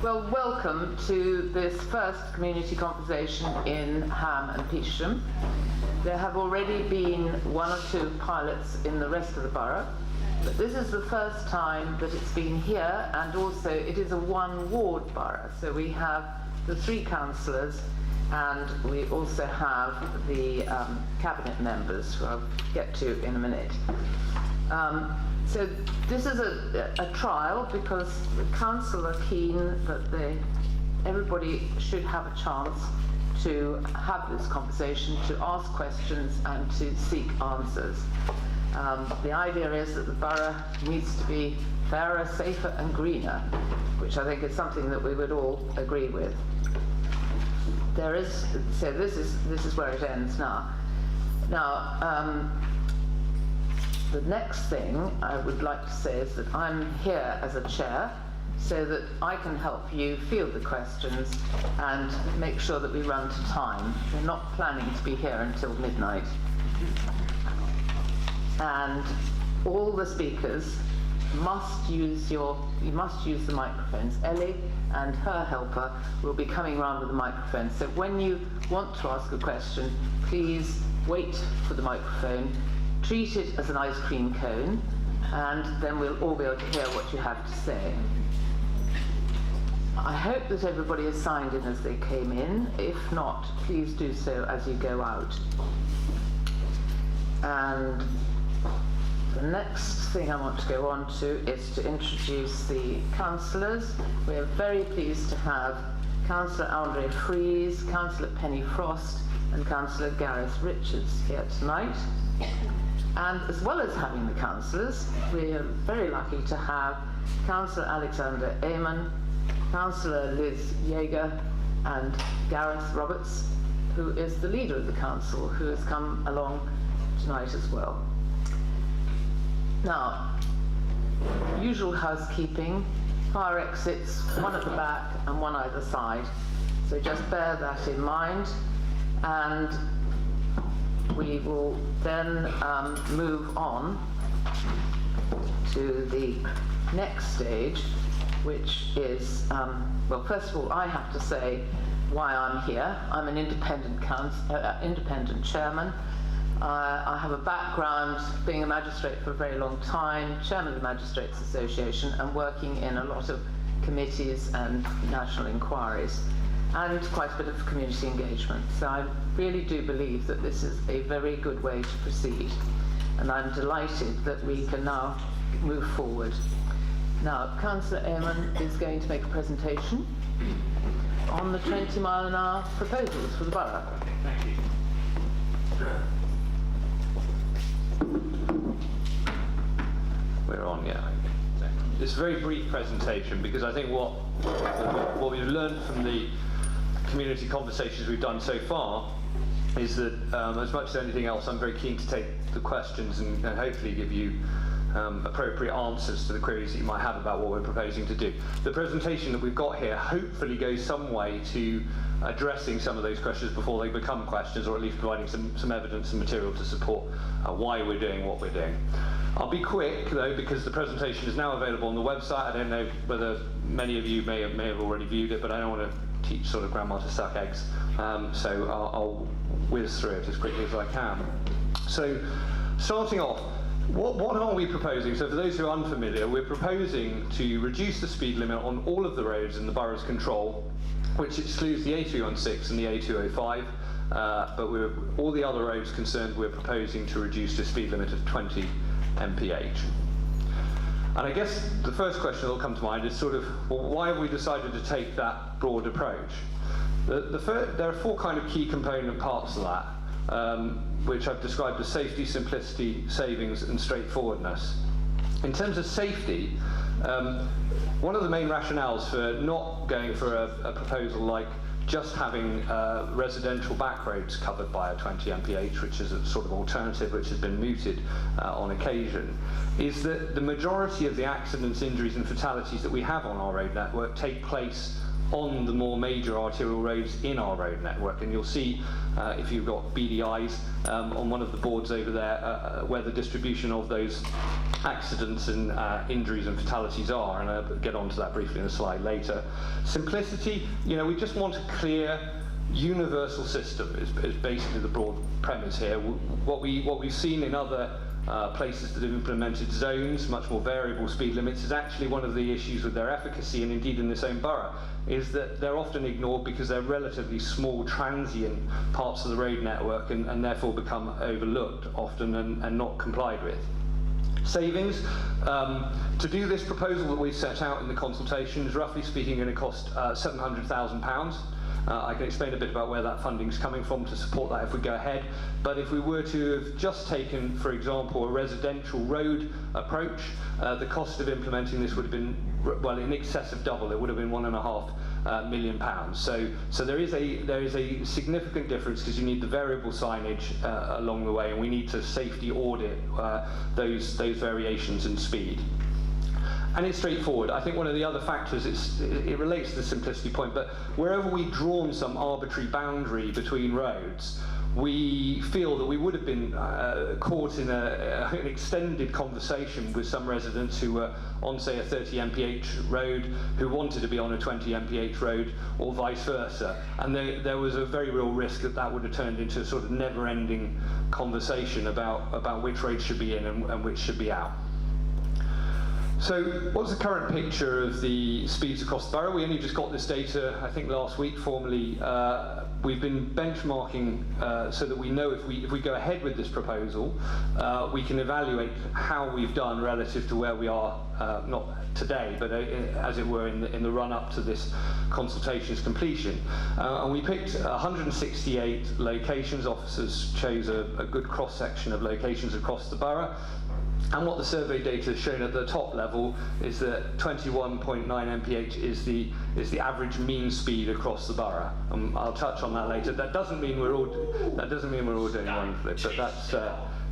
Well, welcome to this first community conversation in Ham and Petersham. There have already been one or two pilots in the rest of the borough, but this is the first time that it's been here, and also it is a one-ward borough. So we have the 3 councillors, and we also have the cabinet members, who I'll get to in a minute. So this is a trial because the council are keen that everybody should have a chance to have this conversation, to ask questions and to seek answers. The idea is that the borough needs to be fairer, safer and greener, which I think is something that we would all agree with. So this is where it ends now. The next thing I would like to say is that I'm here as a chair so that I can help you field the questions and make sure that we run to time. We're not planning to be here until midnight. And all the speakers must use the microphones. Ellie and her helper will be coming round with the microphone. So when you want to ask a question, please wait for the microphone. Treat it as an ice cream cone, and then we'll all be able to hear what you have to say. I hope that everybody has signed in as they came in. If not, please do so as you go out. And the next thing I want to go on to is to introduce the councillors. We are very pleased to have Councillor Andre Fries, Councillor Penny Frost, and Councillor Gareth Richards here tonight. And as well as having the councillors, we are very lucky to have Councillor Alexander Amon, Councillor Liz Yeager, and Gareth Roberts, who is the leader of the council, who has come along tonight as well. Now, usual housekeeping, fire exits, one at the back and one either side. So just bear that in mind. And we will then move on to the next stage, which is, well, first of all, I have to say why I'm here. I'm an independent chairman. I have a background being a magistrate for a very long time, chairman of the Magistrates Association, and working in a lot of committees and national inquiries, and quite a bit of community engagement. So I really do believe that this is a very good way to proceed. And I'm delighted that we can now move forward. Now, Councillor Amon is going to make a presentation on the 20-mile-an-hour proposals for the borough. Thank you. We're on, yeah. It's a very brief presentation because I think what we've learned from the community conversations we've done so far is that as much as anything else, I'm very keen to take the questions and hopefully give you appropriate answers to the queries that you might have about what we're proposing to do. The presentation that we've got here hopefully goes some way to addressing some of those questions before they become questions, or at least providing some evidence and material to support why we're doing what we're doing. I'll be quick though, because the presentation is now available on the website. I don't know whether many of you may have already viewed it, but I don't want to teach sort of grandma to suck eggs, so I'll whiz through it as quickly as I can. So, starting off, what are we proposing? So for those who are unfamiliar, we're proposing to reduce the speed limit on all of the roads in the borough's control, which excludes the A316 and the A205, but all the other roads concerned, we're proposing to reduce the speed limit of 20 mph. And I guess the first question that will come to mind is sort of, well, why have we decided to take that broad approach? There are 4 kind of key component parts of that, which I've described as safety, simplicity, savings and straightforwardness. In terms of safety, one of the main rationales for not going for a proposal like just having residential back roads covered by a 20 mph, which is a sort of alternative which has been mooted on occasion, is that the majority of the accidents, injuries and fatalities that we have on our road network take place on the more major arterial roads in our road network. And you'll see, if you've got beady eyes, on one of the boards over there, where the distribution of those accidents and injuries and fatalities are, and I'll get onto that briefly in a slide later. Simplicity, we just want a clear, universal system is basically the broad premise here. What we've seen in other places that have implemented zones, much more variable speed limits, is actually one of the issues with their efficacy, and indeed in this own borough, is that they're often ignored because they're relatively small, transient parts of the road network, and therefore become overlooked often and not complied with. Savings, to do this proposal that we set out in the consultation is roughly speaking going to cost £700,000. I can explain a bit about where that funding is coming from to support that if we go ahead. But if we were to have just taken, for example, a residential road approach, the cost of implementing this would have been, well, in excess of double. It would have been £1.5 million. So there is a significant difference because you need the variable signage along the way, and we need to safety audit those variations in speed. And it's straightforward. I think one of the other factors, it relates to the simplicity point, but wherever we've drawn some arbitrary boundary between roads, we feel that we would have been caught in an extended conversation with some residents who were on, say, a 30 mph road who wanted to be on a 20 mph road, or vice versa. And there was a very real risk that would have turned into a sort of never-ending conversation about which roads should be in and which should be out. So what's the current picture of the speeds across the borough? We only just got this data, I think, last week formally. We've been benchmarking so that we know if we go ahead with this proposal, we can evaluate how we've done relative to where we are, not today, but as it were in the run-up to this consultation's completion. And we picked 168 locations. Officers chose a good cross-section of locations across the borough. And what the survey data has shown at the top level is that 21.9 mph is the average mean speed across the borough. I'll touch on that later. That doesn't mean we're all doing wonderfully, but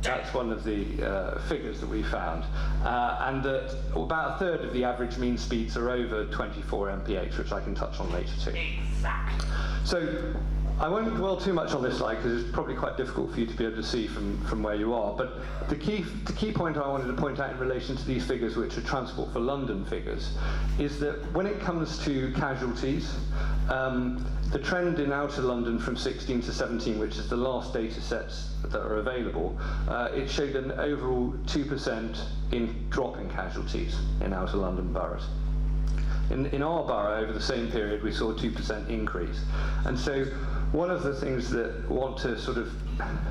that's one of the figures that we found. And that about a third of the average mean speeds are over 24 mph, which I can touch on later too. Exactly. So I won't dwell too much on this slide because it's probably quite difficult for you to be able to see from where you are. But the key point I wanted to point out in relation to these figures, which are Transport for London figures, is that when it comes to casualties, the trend in outer London from 16 to 17, which is the last data sets that are available, it showed an overall 2% in drop in casualties in outer London boroughs. In our borough, over the same period, we saw a 2% increase. And so one of the things that I want to sort of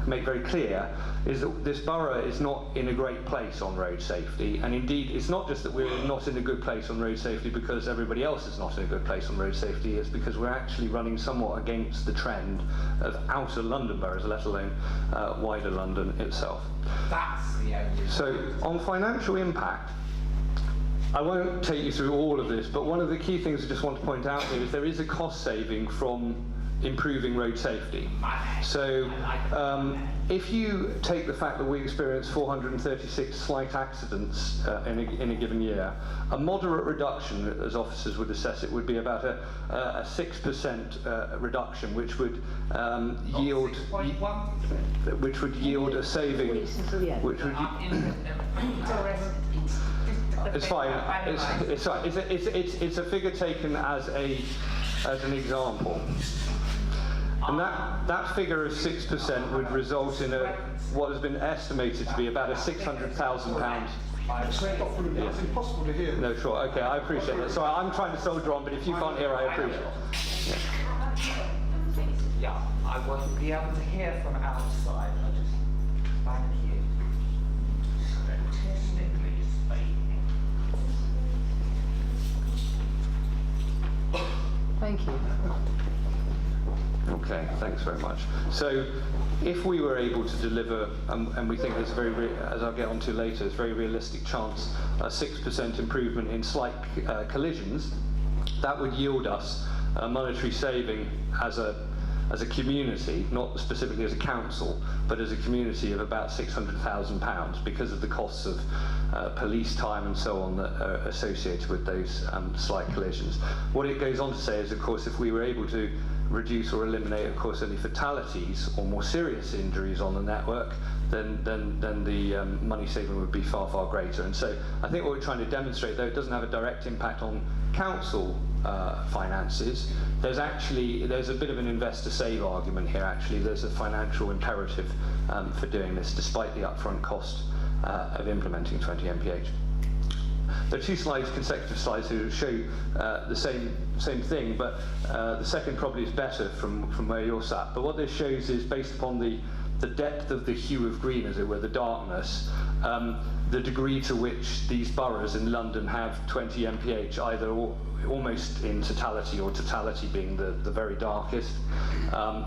make very clear is that this borough is not in a great place on road safety, and indeed it's not just that we're not in a good place on road safety because everybody else is not in a good place on road safety, it's because we're actually running somewhat against the trend of outer London boroughs, let alone wider London itself. That's the only. So on financial impact, I won't take you through all of this, but one of the key things I just want to point out here is there is a cost saving from improving road safety. So if you take the fact that we experienced 436 slight accidents in a given year, a moderate reduction, as officers would assess it, would be about a 6% reduction, which would yield a saving, which would. It's fine. It's fine. It's a figure taken as an example. And that figure of 6% would result in what has been estimated to be about a £600,000. It's impossible to hear. No, sure. Okay, I appreciate that. Sorry, I'm trying to soldier on, but if you can't hear, I appreciate it. Yeah, I won't be able to hear from outside. I just thank you. Statistically speaking. Thank you. Okay, thanks very much. So if we were able to deliver, and we think there's a very, as I'll get onto later, there's a very realistic chance, a 6% improvement in slight collisions, that would yield us a monetary saving as a community, not specifically as a council, but as a community of about £600,000 because of the costs of police time and so on that are associated with those slight collisions. What it goes on to say is, of course, if we were able to reduce or eliminate, of course, any fatalities or more serious injuries on the network, then the money saving would be far, far greater. And so I think what we're trying to demonstrate, though it doesn't have a direct impact on council finances, there's a bit of an investor save argument here. Actually, there's a financial imperative for doing this, despite the upfront cost of implementing 20 mph. There are two slides, consecutive slides, who show the same thing, but the second probably is better from where you're sat. But what this shows is, based upon the depth of the hue of green, as it were, the darkness, the degree to which these boroughs in London have 20 mph, either almost in totality, or totality being the very darkest,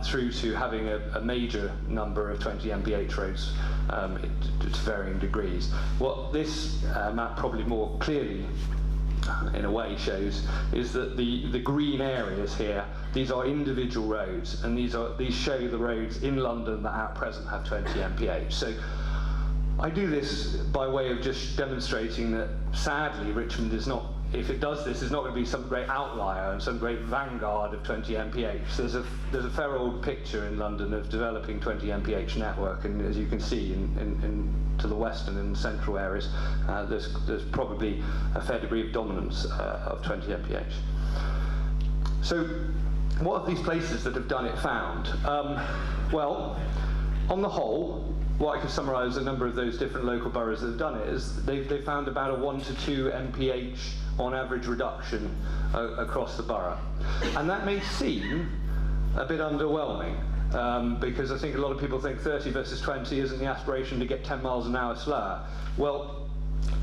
through to having a major number of 20 mph roads to varying degrees. What this map probably more clearly, in a way, shows is that the green areas here, these are individual roads, and these show the roads in London that at present have 20 mph. So I do this by way of just demonstrating that, sadly, Richmond is not, if it does this, is not going to be some great outlier and some great vanguard of 20 mph. There's a fair old picture in London of developing 20 mph network, and as you can see to the western and central areas, there's probably a fair degree of dominance of 20 mph. So what have these places that have done it found? Well, on the whole, what I could summarise a number of those different local boroughs that have done it is they've found about a 1 to 2 mph on average reduction across the borough. And that may seem a bit underwhelming, because I think a lot of people think 30 versus 20 isn't the aspiration to get 10 miles an hour slower. Well,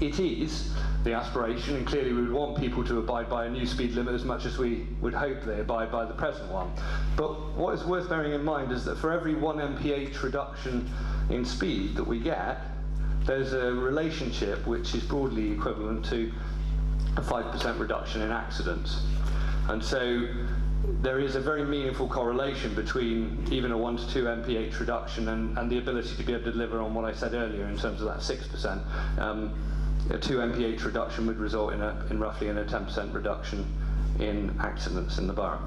it is the aspiration, and clearly we would want people to abide by a new speed limit as much as we would hope they abide by the present one. But what is worth bearing in mind is that for every 1 mph reduction in speed that we get, there's a relationship which is broadly equivalent to a 5% reduction in accidents. And so there is a very meaningful correlation between even a 1 to 2 mph reduction and the ability to be able to deliver on what I said earlier in terms of that 6%. A 2 mph reduction would result in roughly a 10% reduction in accidents in the borough.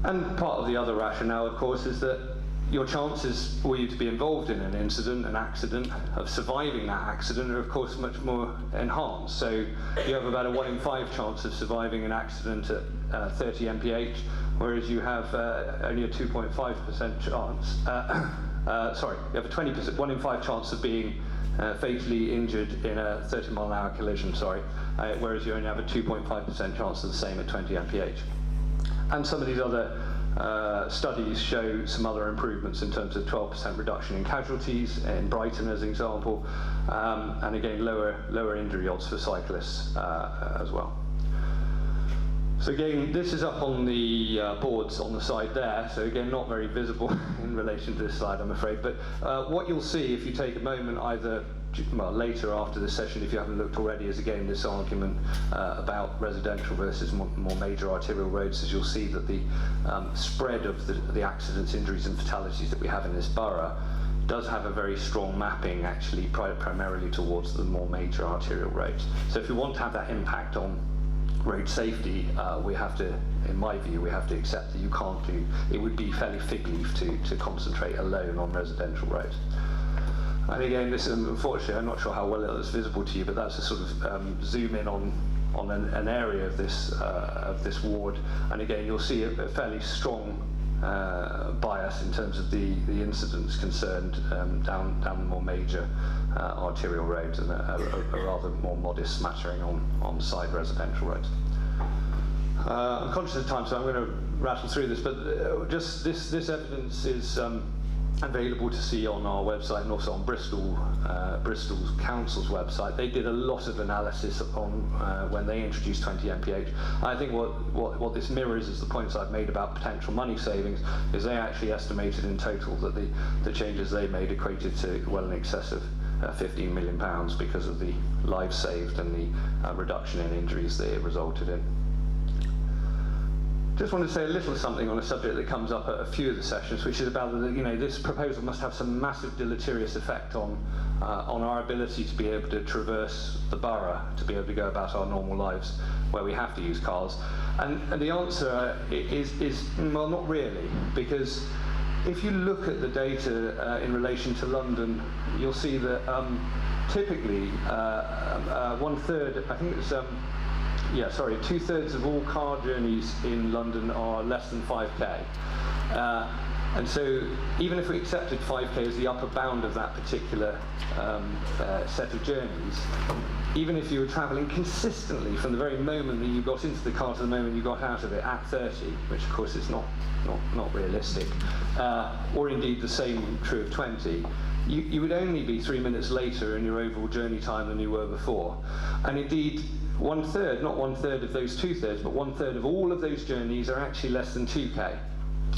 And part of the other rationale, of course, is that your chances for you to be involved in an incident, an accident, of surviving that accident are, of course, much more enhanced. So you have about a 1 in 5 chance of surviving an accident at 30 mph, whereas you have only a 2.5% chance. You have a 20%, 1 in 5 chance of being fatally injured in a 30 mile an hour collision, whereas you only have a 2.5% chance of the same at 20 mph. And some of these other studies show some other improvements in terms of 12% reduction in casualties in Brighton, as an example, and again lower injury odds for cyclists as well. So again, this is up on the boards on the side there, so again not very visible in relation to this slide, I'm afraid, but what you'll see if you take a moment either later after this session, if you haven't looked already, is again this argument about residential versus more major arterial roads, as you'll see that the spread of the accidents, injuries and fatalities that we have in this borough does have a very strong mapping, actually, primarily towards the more major arterial roads. So if we want to have that impact on road safety, we have to, in my view, we have to accept that you can't do, it would be fairly fig leaf to concentrate alone on residential roads. And again, this is, unfortunately, I'm not sure how well it's visible to you, but that's a sort of zoom in on an area of this ward. And again, you'll see a fairly strong bias in terms of the incidents concerned down the more major arterial roads, and a rather more modest smattering on side residential roads. I'm conscious of time, so I'm going to rattle through this, but just this evidence is available to see on our website and also on Bristol's council's website. They did a lot of analysis on when they introduced 20 mph. I think what this mirrors is the points I've made about potential money savings, is they actually estimated in total that the changes they made equated to well in excess of £15 million because of the lives saved and the reduction in injuries that it resulted in. Just want to say a little something on a subject that comes up at a few of the sessions, which is about this proposal must have some massive deleterious effect on our ability to be able to traverse the borough, to be able to go about our normal lives where we have to use cars. And the answer is well, not really, because if you look at the data in relation to London, you'll see that typically 1/3, I think it's, 2/3 of all car journeys in London are less than 5k. And so even if we accepted 5k as the upper bound of that particular set of journeys, even if you were travelling consistently from the very moment that you got into the car to the moment you got out of it at 30, which of course is not realistic, or indeed the same true of 20, you would only be 3 minutes later in your overall journey time than you were before. And indeed, 1/3, not 1/3 of those 2/3, but 1/3 of all of those journeys are actually less than 2k.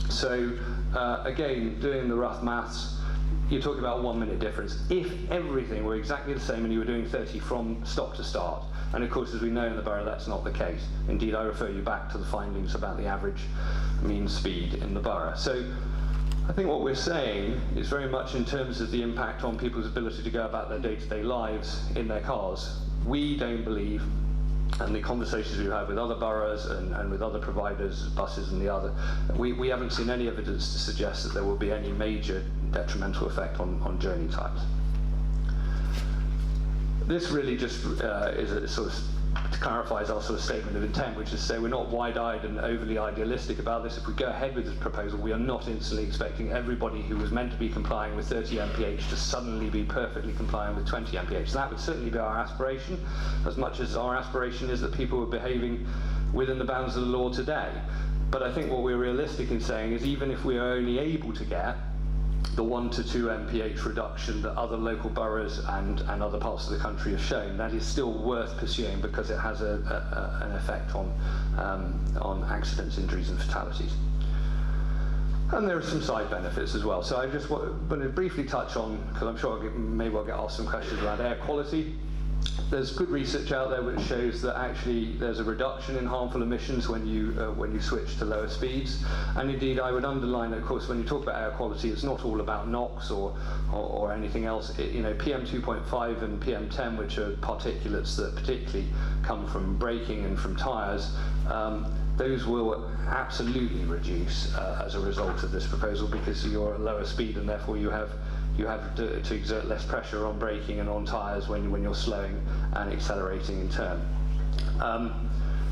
So again, doing the rough maths, you're talking about a 1 minute difference. If everything were exactly the same and you were doing 30 from stop to start, and of course, as we know in the borough, that's not the case. Indeed, I refer you back to the findings about the average mean speed in the borough. So I think what we're saying is very much in terms of the impact on people's ability to go about their day-to-day lives in their cars. We don't believe, and the conversations we've had with other boroughs and with other providers, buses and the other, we haven't seen any evidence to suggest that there will be any major detrimental effect on journey times. This really just is a sort of clarifies our sort of statement of intent, which is to say we're not wide-eyed and overly idealistic about this. If we go ahead with this proposal, we are not instantly expecting everybody who was meant to be complying with 30 mph to suddenly be perfectly compliant with 20 mph. That would certainly be our aspiration, as much as our aspiration is that people are behaving within the bounds of the law today. But I think what we're realistic in saying is even if we are only able to get the 1 to 2 mph reduction that other local boroughs and other parts of the country have shown, that is still worth pursuing because it has an effect on accidents, injuries and fatalities. And there are some side benefits as well. So I just want to briefly touch on, because I'm sure maybe I'll get asked some questions around air quality. There's good research out there which shows that actually there's a reduction in harmful emissions when you switch to lower speeds. And indeed, I would underline that, of course, when you talk about air quality, it's not all about NOx or anything else. PM 2.5 and PM 10, which are particulates that particularly come from braking and from tyres, those will absolutely reduce as a result of this proposal, because you're at lower speed and therefore you have to exert less pressure on braking and on tyres when you're slowing and accelerating in turn.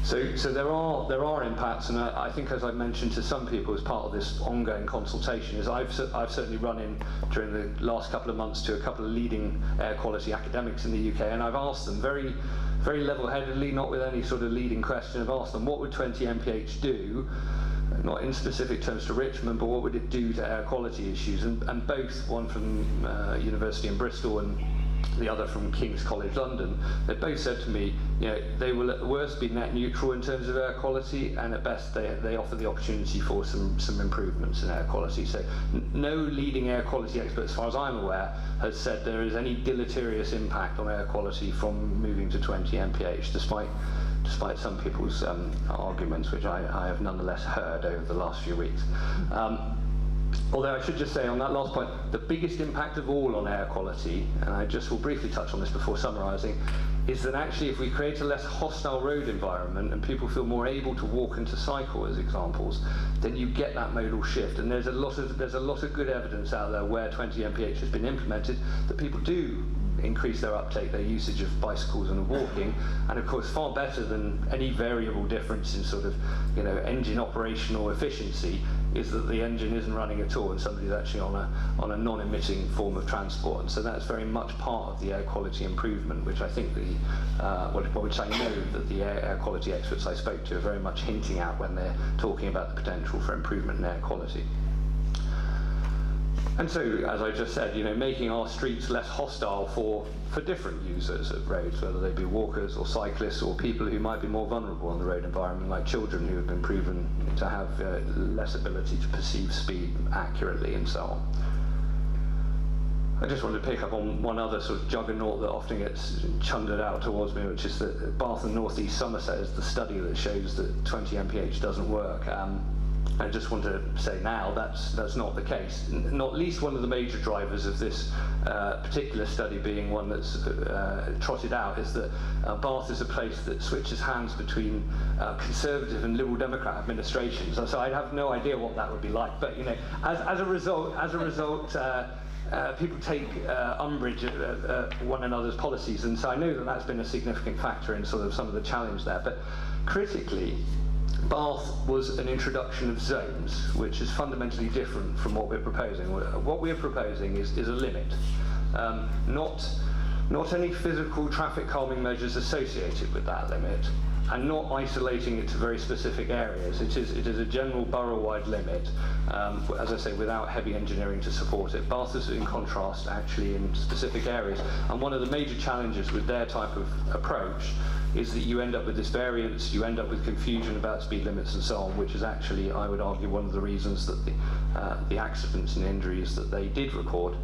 So there are impacts, and I think, as I've mentioned to some people as part of this ongoing consultation, is I've certainly run in during the last couple of months to a couple of leading air quality academics in the UK, and I've asked them very, very level-headedly, not with any sort of leading question, I've asked them what would 20 mph do, not in specific terms to Richmond, but what would it do to air quality issues? And both, one from University in Bristol and the other from King's College London, they both said to me, they will at worst be net neutral in terms of air quality, and at best they offer the opportunity for some improvements in air quality. So no leading air quality expert, as far as I'm aware, has said there is any deleterious impact on air quality from moving to 20 mph, despite some people's arguments, which I have nonetheless heard over the last few weeks. Although I should just say on that last point, the biggest impact of all on air quality, and I just will briefly touch on this before summarising, is that actually if we create a less hostile road environment and people feel more able to walk and to cycle, as examples, then you get that modal shift. And there's a lot of good evidence out there where 20 mph has been implemented that people do increase their uptake, their usage of bicycles and of walking, and of course far better than any variable difference in sort of engine operational efficiency is that the engine isn't running at all and somebody's actually on a non-emitting form of transport. And so that's very much part of the air quality improvement, which I think which I know that the air quality experts I spoke to are very much hinting at when they're talking about the potential for improvement in air quality. And so, as I just said, making our streets less hostile for different users of roads, whether they be walkers or cyclists or people who might be more vulnerable in the road environment, like children who have been proven to have less ability to perceive speed accurately and so on. I just wanted to pick up on one other sort of juggernaut that often gets chundered out towards me, which is that Bath and North East Somerset is the study that shows that 20 mph doesn't work. I just want to say now that's not the case. Not least one of the major drivers of this particular study being one that's trotted out is that Bath is a place that switches hands between Conservative and Liberal Democrat administrations. So I have no idea what that would be like. But you know, as a result, people take umbrage at one another's policies, and so I know that that's been a significant factor in sort of some of the challenge there. But critically, Bath was an introduction of zones, which is fundamentally different from what we're proposing. What we're proposing is a limit, not any physical traffic calming measures associated with that limit, and not isolating it to very specific areas. It is a general borough-wide limit, as I say, without heavy engineering to support it. Bath is, in contrast, actually in specific areas. And one of the major challenges with their type of approach is that you end up with this variance, you end up with confusion about speed limits and so on, which is actually, I would argue, one of the reasons that the accidents and injuries that they did record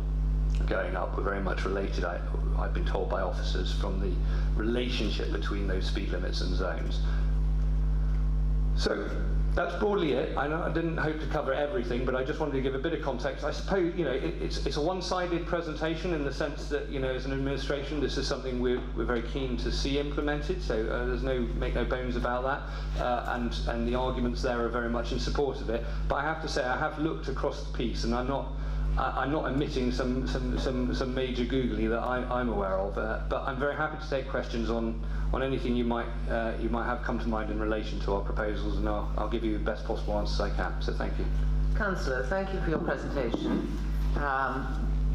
going up were very much related, I've been told by officers, from the relationship between those speed limits and zones. So that's broadly it. I know I didn't hope to cover everything, but I just wanted to give a bit of context. I suppose, you know, it's a one-sided presentation in the sense that, you know, as an administration, this is something we're very keen to see implemented. So there's make no bones about that, and the arguments there are very much in support of it. But I have to say, I have looked across the piece, and I'm not omitting some major googly that I'm aware of, but I'm very happy to take questions on anything you might have come to mind in relation to our proposals, and I'll give you the best possible answers I can. So thank you. Councillor, thank you for your presentation.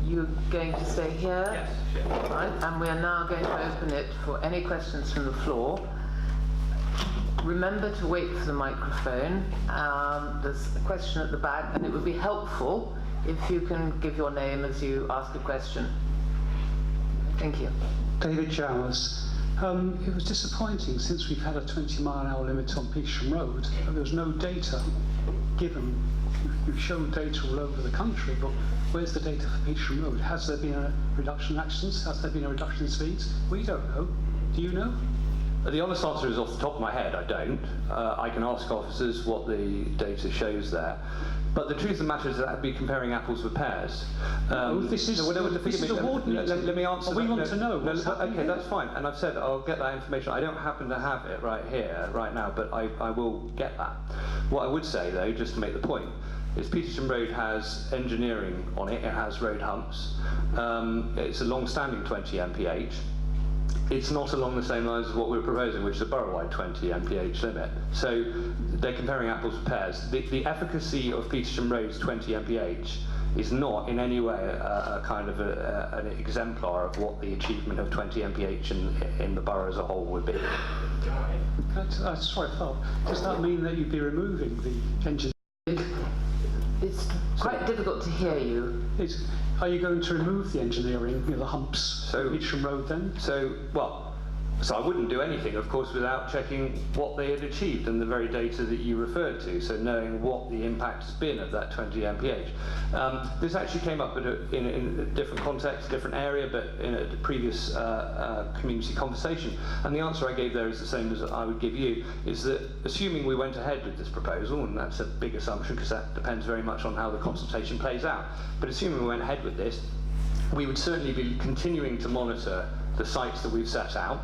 You're going to stay here? Yes, sure. Right, and we are now going to open it for any questions from the floor. Remember to wait for the microphone. There's a question at the back, and it would be helpful if you can give your name as you ask a question. Thank you. David Jowers. It was disappointing, since we've had a 20-mile-an-hour limit on Petersham Road, there was no data given. You've shown data all over the country, but where's the data for Petersham Road? Has there been a reduction in accidents? Has there been a reduction in speeds? We don't know. Do you know? The honest answer is, off the top of my head, I don't. I can ask officers what the data shows there. But the truth of the matter is that I'd be comparing apples with pears. This is a ward meeting. Let me answer. We want to know what's happening. Okay, that's fine. And I've said I'll get that information. I don't happen to have it right here, right now, but I will get that. What I would say, though, just to make the point, is Petersham Road has engineering on it. It has road humps. It's a long-standing 20 mph. It's not along the same lines as what we're proposing, which is a borough-wide 20 mph limit. So they're comparing apples with pears. The efficacy of Petersham Road's 20 mph is not in any way a kind of an exemplar of what the achievement of 20 mph in the borough as a whole would be. Sorry, Phil. Does that mean that you'd be removing the engine? It's quite difficult to hear you. Are you going to remove the engineering, the humps, So Petersham Road then? So I wouldn't do anything, of course, without checking what they had achieved and the very data that you referred to, so knowing what the impact has been of that 20 mph. This actually came up in a different context, different area, but in a previous community conversation. And the answer I gave there is the same as I would give you, is that assuming we went ahead with this proposal, and that's a big assumption because that depends very much on how the consultation plays out, but assuming we went ahead with this, we would certainly be continuing to monitor the sites that we've set out,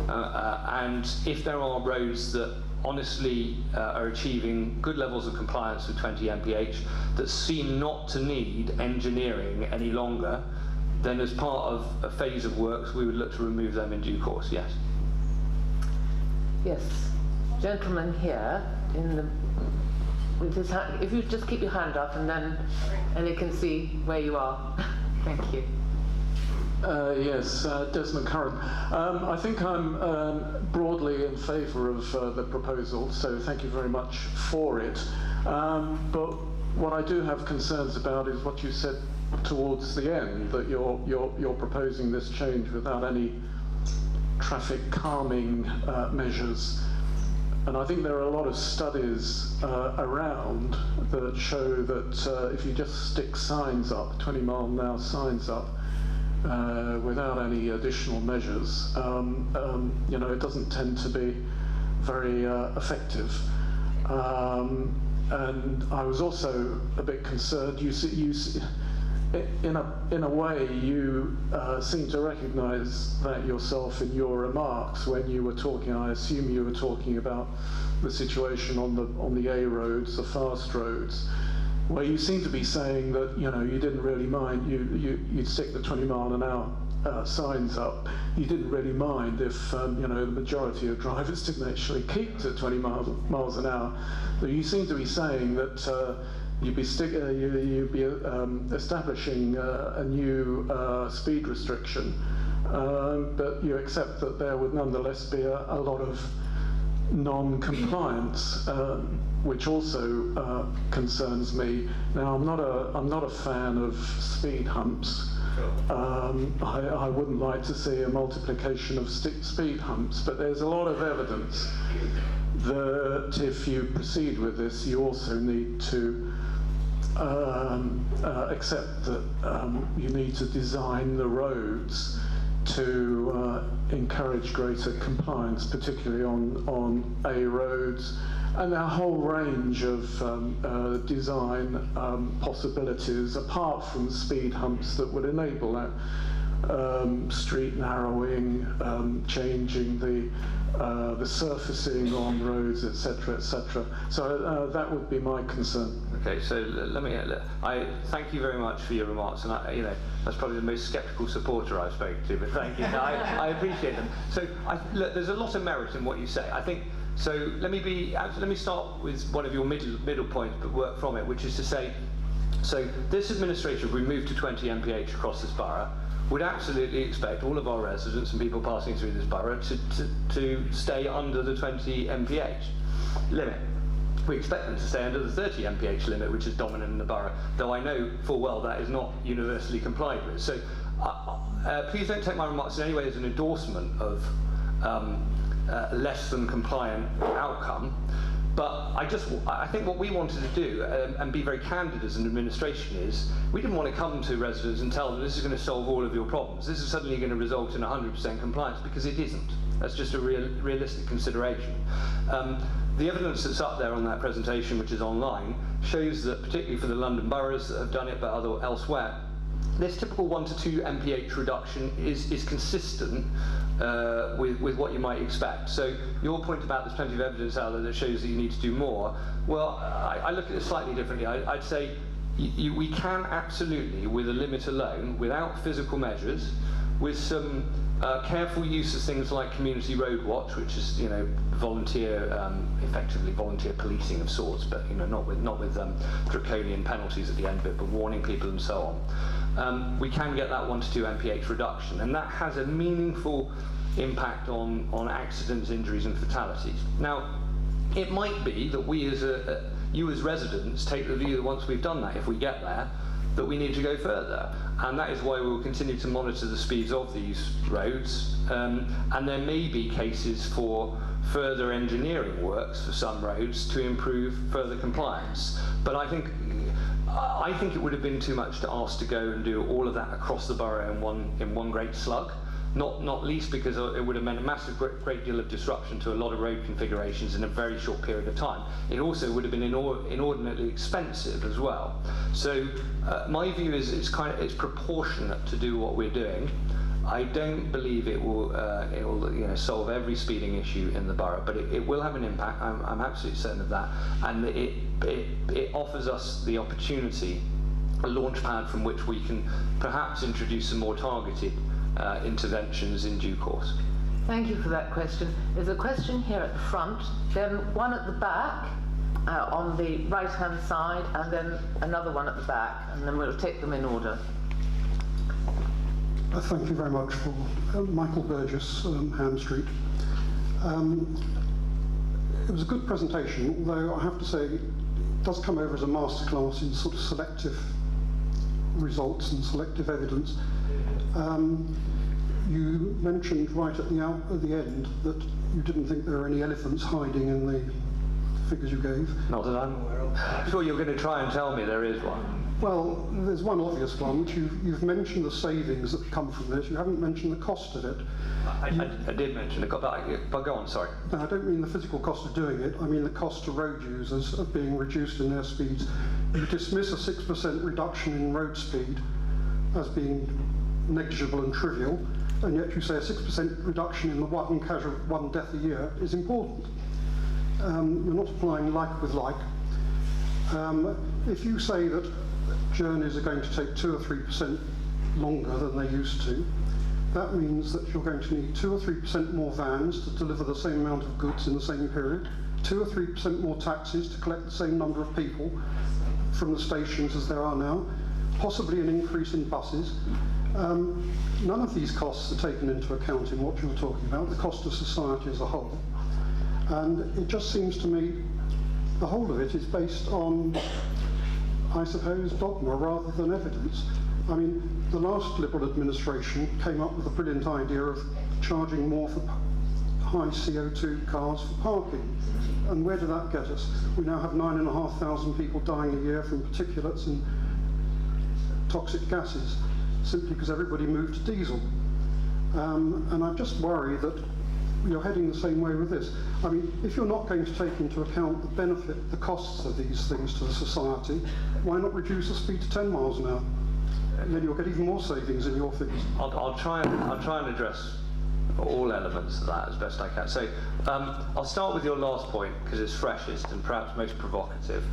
and if there are roads that honestly are achieving good levels of compliance with 20 mph that seem not to need engineering any longer, then as part of a phase of works we would look to remove them in due course, yes. Yes, gentleman here with his hand. If you just keep your hand up and they can see where you are. Thank you. Yes, Desmond Curran. I think I'm broadly in favour of the proposal, so thank you very much for it. But what I do have concerns about is what you said towards the end, that you're proposing this change without any traffic calming measures. And I think there are a lot of studies around that show that if you just stick signs up, 20-mile-an-hour signs up, without any additional measures, it doesn't tend to be very effective. and I was also a bit concerned. In a way, you seem to recognise that yourself in your remarks when you were talking. I assume you were talking about the situation on the A roads, the fast roads, where you seem to be saying that you didn't really mind. You'd stick the 20-mile-an-hour signs up. You didn't really mind if the majority of drivers didn't actually keep to 20 miles an hour. But you seem to be saying that you'd be establishing a new speed restriction, but you accept that there would nonetheless be a lot of non-compliance, which also concerns me. Now, I'm not a fan of speed humps. I wouldn't like to see a multiplication of speed humps, but there's a lot of evidence that if you proceed with this, you also need to accept that you need to design the roads to encourage greater compliance, particularly on A roads, and a whole range of design possibilities apart from speed humps that would enable that. Street narrowing, changing the surfacing on roads, etc., etc. So that would be my concern. Okay, so I thank you very much for your remarks, and that's probably the most sceptical supporter I've spoken to. But thank you. I appreciate them. So look, there's a lot of merit in what you say. I think so. Let me start with one of your middle points, but work from it, which is to say, so this administration, if we move to 20 mph across this borough, would absolutely expect all of our residents and people passing through this borough to stay under the 20 mph limit. We expect them to stay under the 30 mph limit, which is dominant in the borough, though I know full well that is not universally complied with. So please don't take my remarks in any way as an endorsement of less than compliant outcome. But I think what we wanted to do, and be very candid as an administration, is we didn't want to come to residents and tell them this is going to solve all of your problems. This is suddenly going to result in 100% compliance, because it isn't. That's just a realistic consideration. The evidence that's up there on that presentation, which is online, shows that particularly for the London boroughs that have done it, but elsewhere, this typical 1 to 2 mph reduction is consistent with what you might expect. So your point about there's plenty of evidence out there that shows that you need to do more, well, I look at it slightly differently. I'd say we can absolutely, with a limit alone, without physical measures, with some careful use of things like community road watch, which is effectively volunteer policing of sorts, but not with draconian penalties at the end of it, but warning people and so on. We can get that 1 to 2 mph reduction, and that has a meaningful impact on accidents, injuries and fatalities. Now, it might be that we you as residents take the view that once we've done that, if we get there, that we need to go further, and that is why we will continue to monitor the speeds of these roads, and there may be cases for further engineering works for some roads to improve further compliance. But I think it would have been too much to ask to go and do all of that across the borough in one great slug. Not least because it would have meant a massive great deal of disruption to a lot of road configurations in a very short period of time. It also would have been inordinately expensive as well. So my view is it's proportionate to do what we're doing. I don't believe it will solve every speeding issue in the borough, but it will have an impact. I'm absolutely certain of that, and it offers us the opportunity, a launch pad from which we can perhaps introduce some more targeted interventions in due course. Thank you for that question. There's a question here at the front, then one at the back on the right-hand side, and then another one at the back, and then we'll take them in order. Thank you very much. For Michael Burgess, Ham Street. It was a good presentation, although I have to say it does come over as a masterclass in sort of selective results and selective evidence. You mentioned right at the end that you didn't think there were any elephants hiding in the figures you gave. Not that I'm aware of. I'm sure you're going to try and tell me there is one. Well, there's one obvious one, which you've mentioned the savings that come from this. You haven't mentioned the cost of it. I did mention it, but go on, sorry. No, I don't mean the physical cost of doing it. I mean the cost to road users of being reduced in their speeds. You dismiss a 6% reduction in road speed as being negligible and trivial, and yet you say a 6% reduction in the one death a year is important. You're not applying like with like. If you say that journeys are going to take 2 or 3% longer than they used to, that means that you're going to need 2 or 3% more vans to deliver the same amount of goods in the same period, 2 or 3% more taxis to collect the same number of people from the stations as there are now, possibly an increase in buses. None of these costs are taken into account in what you're talking about, the cost of society as a whole. And it just seems to me the whole of it is based on, I suppose, dogma rather than evidence. I mean, the last Liberal administration came up with a brilliant idea of charging more for high CO2 cars for parking. And where did that get us? We now have 9,500 people dying a year from particulates and toxic gases, simply because everybody moved to diesel. And I just worry that you're heading the same way with this. I mean, if you're not going to take into account the benefit, the costs of these things to the society, why not reduce the speed to 10 miles an hour? And then you'll get even more savings in your figures. I'll try and address all elements of that as best I can. So I'll start with your last point because it's freshest and perhaps most provocative.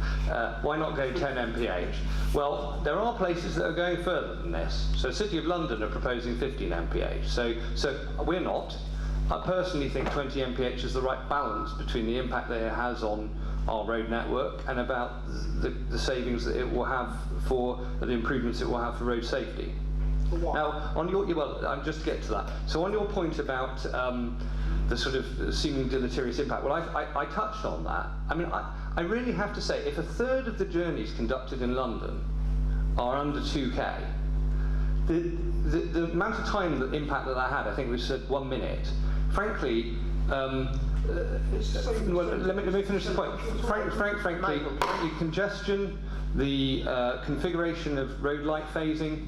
Why not go 10 mph? Well, there are places that are going further than this. So City of London are proposing 15 mph. So we're not. I personally think 20 mph is the right balance between the impact that it has on our road network and about the savings that it will have for the improvements it will have for road safety. Now, on your just to get to that. So on your point about the sort of seeming deleterious impact, well, I touched on that. I mean, I really have to say, if a third of the journeys conducted in London are under 2k, the amount of time, the impact that had, I think we said 1 minute. Frankly, well, let me finish the point. Frankly, congestion, the configuration of road light phasing,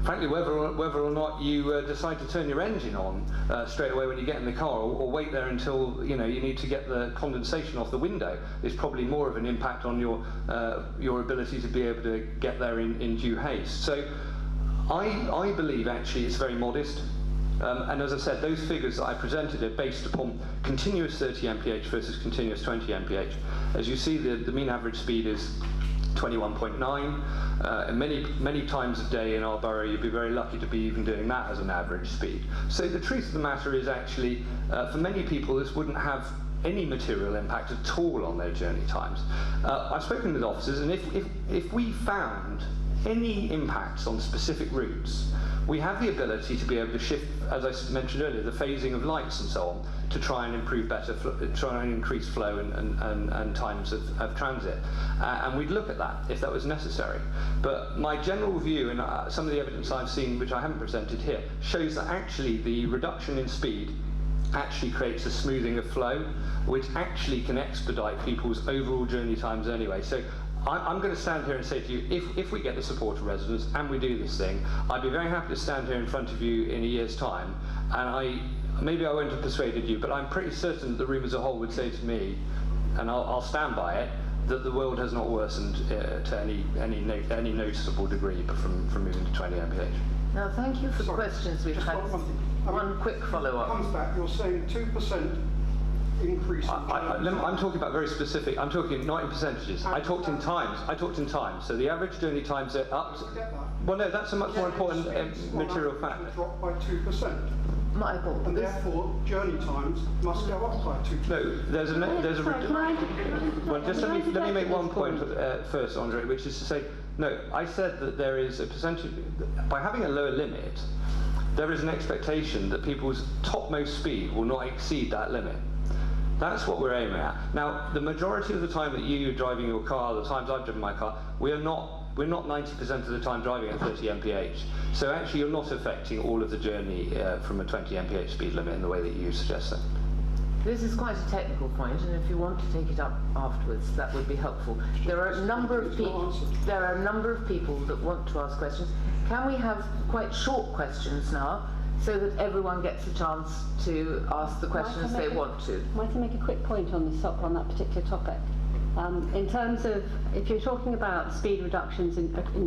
frankly, whether or not you decide to turn your engine on straight away when you get in the car, or wait there until you need to get the condensation off the window, is probably more of an impact on your ability to be able to get there in due haste. So, I believe actually it's very modest. And as I said, those figures that I presented are based upon continuous 30 mph versus continuous 20 mph. As you see, the mean average speed is 21.9. And many times a day in our borough, you'd be very lucky to be even doing that as an average speed. So the truth of the matter is actually, for many people, this wouldn't have any material impact at all on their journey times. I've spoken with officers, and if we found any impacts on specific routes, we have the ability to be able to shift, as I mentioned earlier, the phasing of lights and so on, to try and improve try and increase flow and times of transit. And we'd look at that if that was necessary. But my general view, and some of the evidence I've seen, which I haven't presented here, shows that actually the reduction in speed actually creates a smoothing of flow, which actually can expedite people's overall journey times anyway. So I'm going to stand here and say to you, if we get the support of residents and we do this thing, I'd be very happy to stand here in front of you in a year's time, and maybe I won't have persuaded you, but I'm pretty certain that the room as a whole would say to me, and I'll stand by it, that the world has not worsened to any noticeable degree from moving to 20 mph. Now, thank you for the questions we've had. One quick follow-up. Comes back, you're saying 2% increase in I'm talking about very specific. I'm talking not in percentages. I talked in times. So the average journey times are up. Well, no, that's a much more important material fact. Drop by 2%. Michael, And therefore, journey times must go up by 2%. No, well, just let me make one point first, Andre, which is to say, no, I said that there is a percentage, by having a lower limit, there is an expectation that people's topmost speed will not exceed that limit. That's what we're aiming at. Now, the majority of the time that you're driving your car, the times I've driven my car, we're not 90% of the time driving at 30 mph. So actually, you're not affecting all of the journey from a 20 mph speed limit in the way that you suggested. This is quite a technical point, and if you want to take it up afterwards, that would be helpful. There are a number of people. There are a number of people that want to ask questions. Can we have quite short questions now, so that everyone gets a chance to ask the questions they want to? Might I make a quick point on this on that particular topic? In terms of, if you're talking about speed reductions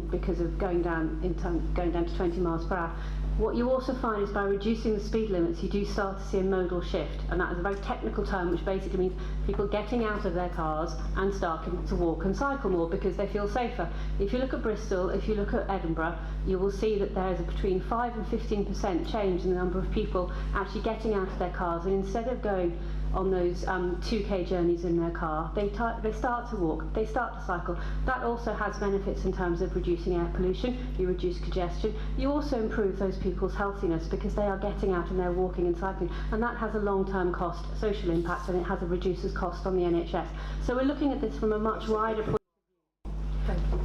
because of going down to 20 miles per hour, what you also find is by reducing the speed limits, you do start to see a modal shift, and that is a very technical term, which basically means people getting out of their cars and starting to walk and cycle more because they feel safer. If you look at Bristol, if you look at Edinburgh, you will see that there is a between 5 and 15% change in the number of people actually getting out of their cars, and instead of going on those 2k journeys in their car, they start to walk, they start to cycle. That also has benefits in terms of reducing air pollution, you reduce congestion, you also improve those people's healthiness because they are getting out and they're walking and cycling, and that has a long-term cost, social impact, and it has a reduces cost on the NHS. So we're looking at this from a much wider point. Thank you.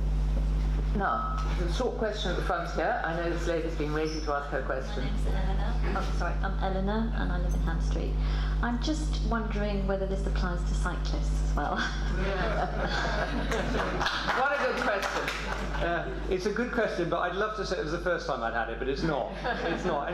Now, there's a short question at the front here. I know this lady's been waiting to ask her question. My name's Eleanor. Oh, sorry, I'm Eleanor and I live in Ham Street. I'm just wondering whether this applies to cyclists as well. What a good question. It's a good question, but I'd love to say it was the first time I'd had it, but it's not. It's not.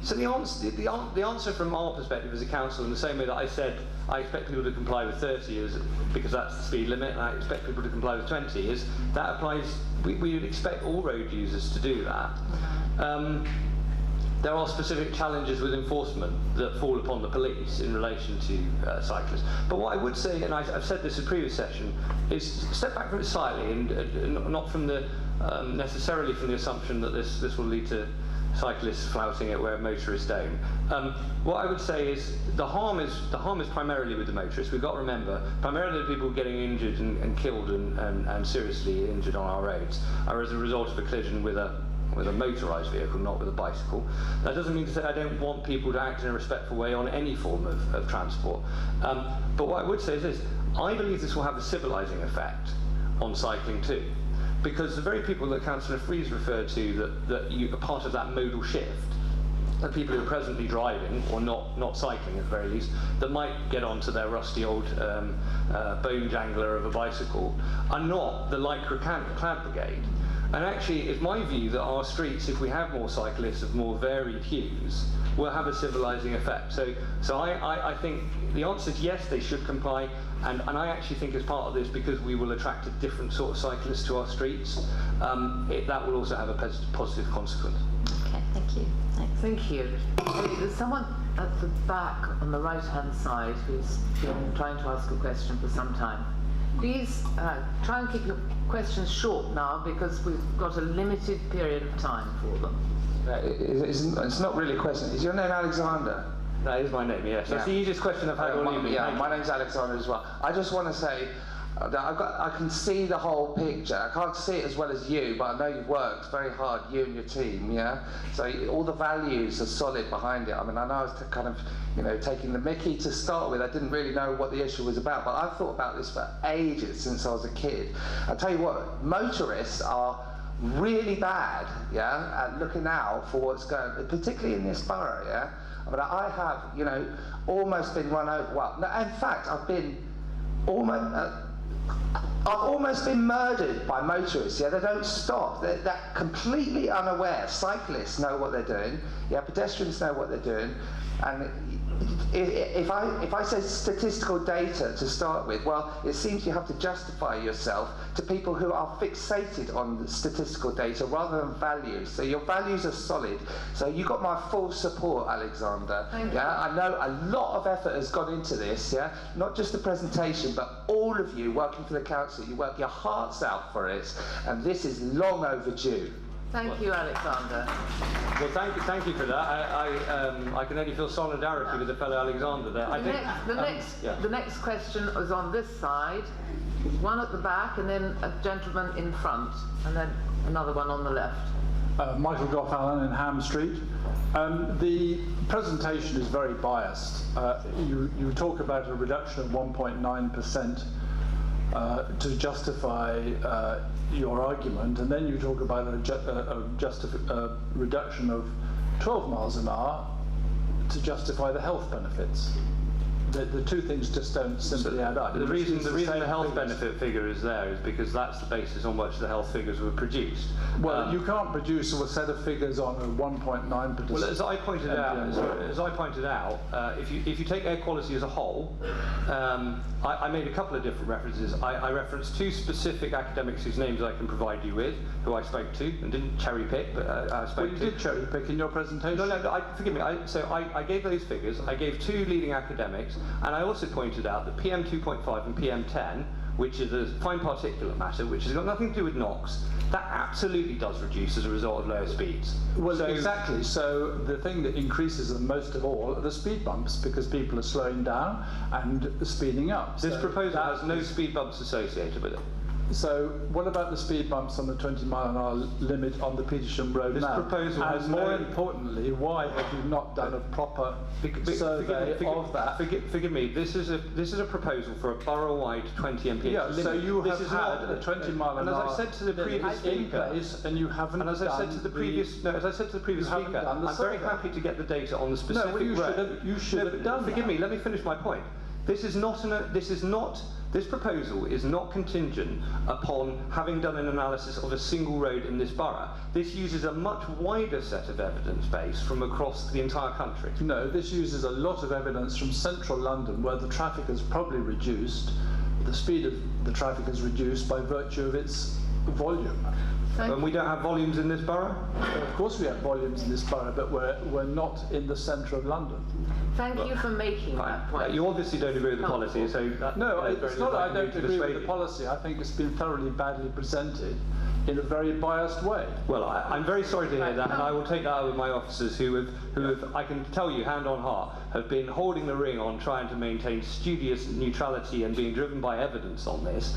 So the answer from our perspective as a council, in the same way that I said I expect people to comply with 30 because that's the speed limit, and I expect people to comply with 20, is that applies. We would expect all road users to do that. There are specific challenges with enforcement that fall upon the police in relation to cyclists. But what I would say, and I've said this in previous session, is step back from it slightly, and not from the necessarily from the assumption that this will lead to cyclists flouting it where motorists don't. What I would say is the harm is primarily with the motorists. We've got to remember, primarily the people getting injured and killed and seriously injured on our roads are as a result of a collision with a motorised vehicle, not with a bicycle. That doesn't mean to say I don't want people to act in a respectful way on any form of transport. But what I would say is this: I believe this will have a civilising effect on cycling too. Because the very people that Councillor Freeze referred to that you are part of that modal shift, the people who are presently driving, or not cycling at the very least, that might get onto their rusty old bone jangler of a bicycle, are not the Lycra Clad Brigade. And actually, it's my view that our streets, if we have more cyclists of more varied hues, will have a civilising effect. So I think the answer is yes, they should comply, and I actually think as part of this, because we will attract a different sort of cyclist to our streets, that will also have a positive consequence. Okay, thank you. Thanks. Thank you. There's someone at the back on the right-hand side who's been trying to ask a question for some time. Please try and keep your questions short now, because we've got a limited period of time for them. It's not really a question. Is your name Alexander? That is my name, yes. That's the easiest question I've had all evening. Yeah, my name's Alexander as well. I just want to say that I can see the whole picture. I can't see it as well as you, but I know you've worked very hard, you and your team, yeah? So all the values are solid behind it. I mean, I know I was kind of, taking the mickey to start with. I didn't really know what the issue was about, but I've thought about this for ages, since I was a kid. I'll tell you what, motorists are really bad, yeah, at looking out for what's going on, particularly in this borough, yeah? I mean, I have, almost been run over. Well, no, in fact, I've almost been murdered by motorists. Yeah, they don't stop. They're completely unaware. Cyclists know what they're doing. Yeah, pedestrians know what they're doing. And if I say statistical data to start with, well, it seems you have to justify yourself to people who are fixated on the statistical data rather than values. So your values are solid. So you got my full support, Alexander. Thank you. I know a lot of effort has gone into this. Yeah, not just the presentation, but all of you working for the council. You work your hearts out for it, and this is long overdue. Thank you, Alexander. Well, thank you for that. I can only feel solidarity with the fellow Alexander there. The next question is on this side, one at the back, and then a gentleman in front, and then another one on the left. Michael Goff-Allen in Ham Street. The presentation is very biased. You talk about a reduction of 1.9% to justify your argument, and then you talk about a reduction of 12 miles an hour to justify the health benefits. the two things just don't simply add up. The reason the same health figures. benefit figure is there is because that's the basis on which the health figures were produced. Well, you can't produce a set of figures on a 1.9%. Well, as I pointed out, if you take air quality as a whole, I made a couple of different references. I referenced two specific academics whose names I can provide you with, who I spoke to, and didn't cherry pick, but I spoke to. Well, you did cherry pick in your presentation. No, forgive me. I gave those figures. I gave two leading academics, and I also pointed out that PM 2.5 and PM 10, which is a fine particulate matter, which has got nothing to do with NOx, that absolutely does reduce as a result of lower speeds. Well, exactly. So the thing that increases them most of all are the speed bumps, because people are slowing down and speeding up. This proposal has no speed bumps associated with it. So what about the speed bumps on the 20-mile-an-hour limit on the Petersham Road This now? proposal has and more no... importantly, why have you not done a proper survey of that? Forgive me. This is a proposal for a borough-wide 20 mph Yeah. limit. So you This have is had not- a 20-mile-an-hour. And as I said to the previous speaker, and you haven't. and as I said to the previous, no, as I said to the previous you haven't speaker, done the I'm very survey. happy to get the data on the specific. No, well, you should have done Forgive that. me. Let me finish my point. This proposal is not contingent upon having done an analysis of a single road in this borough. This uses a much wider set of evidence base from across the entire country. No, this uses a lot of evidence from central London, where the traffic has probably reduced. The speed of the traffic is reduced by virtue of its volume. And we don't have volumes in this borough? Of course we have volumes in this borough, but we're not in the centre of London. Thank you for making that point. You obviously don't agree with the policy, so... No, it's not that I don't agree with the policy. I think it's been thoroughly badly presented in a very biased way. Well, I'm very sorry to hear that, and I will take that up with my officers who have, I can tell you, hand on heart, have been holding the ring on trying to maintain studious neutrality and being driven by evidence on this.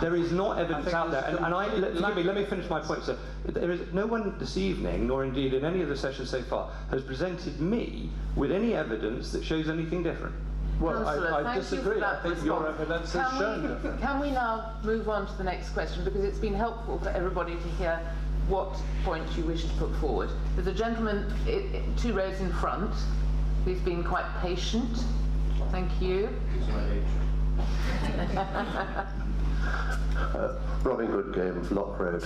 There is not evidence out there, let me finish my point, sir. There is no one this evening, nor indeed in any of the sessions so far, has presented me with any evidence that shows anything different. Well, Councillor, I thank you disagree. for that I think response. your evidence has shown different. Can we now move on to the next question, because it's been helpful for everybody to hear what points you wish to put forward. There's a gentleman 2 rows in front who's been quite patient. Thank you. Robin Goodgame of Lock Road.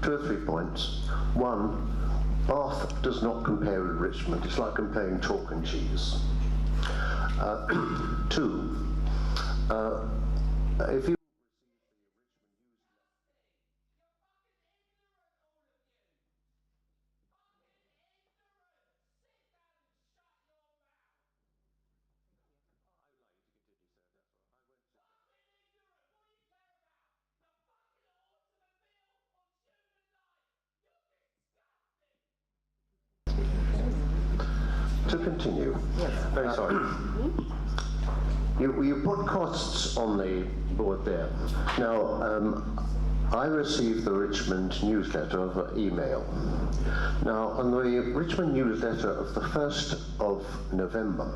2 or 3 points. 1, Bath does not compare with Richmond. It's like comparing chalk and cheese. 2, if you to continue. Yes. Very sorry. You put costs on the board there. Now, I received the Richmond newsletter of email. Now, on the Richmond newsletter of the 1st of November,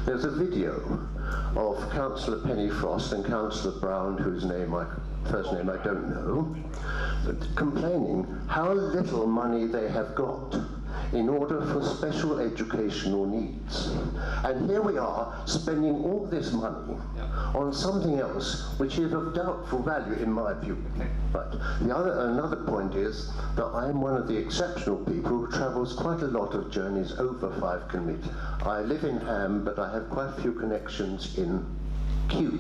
there's a video of Councillor Pennyfrost and Councillor Brown, whose first name I don't know, complaining how little money they have got in order for special educational needs. And here we are spending all this money on something else which is of doubtful value in my view. But another point is that I'm one of the exceptional people who travels quite a lot of journeys over 5 kilometres. I live in Ham, but I have quite a few connections in Kew.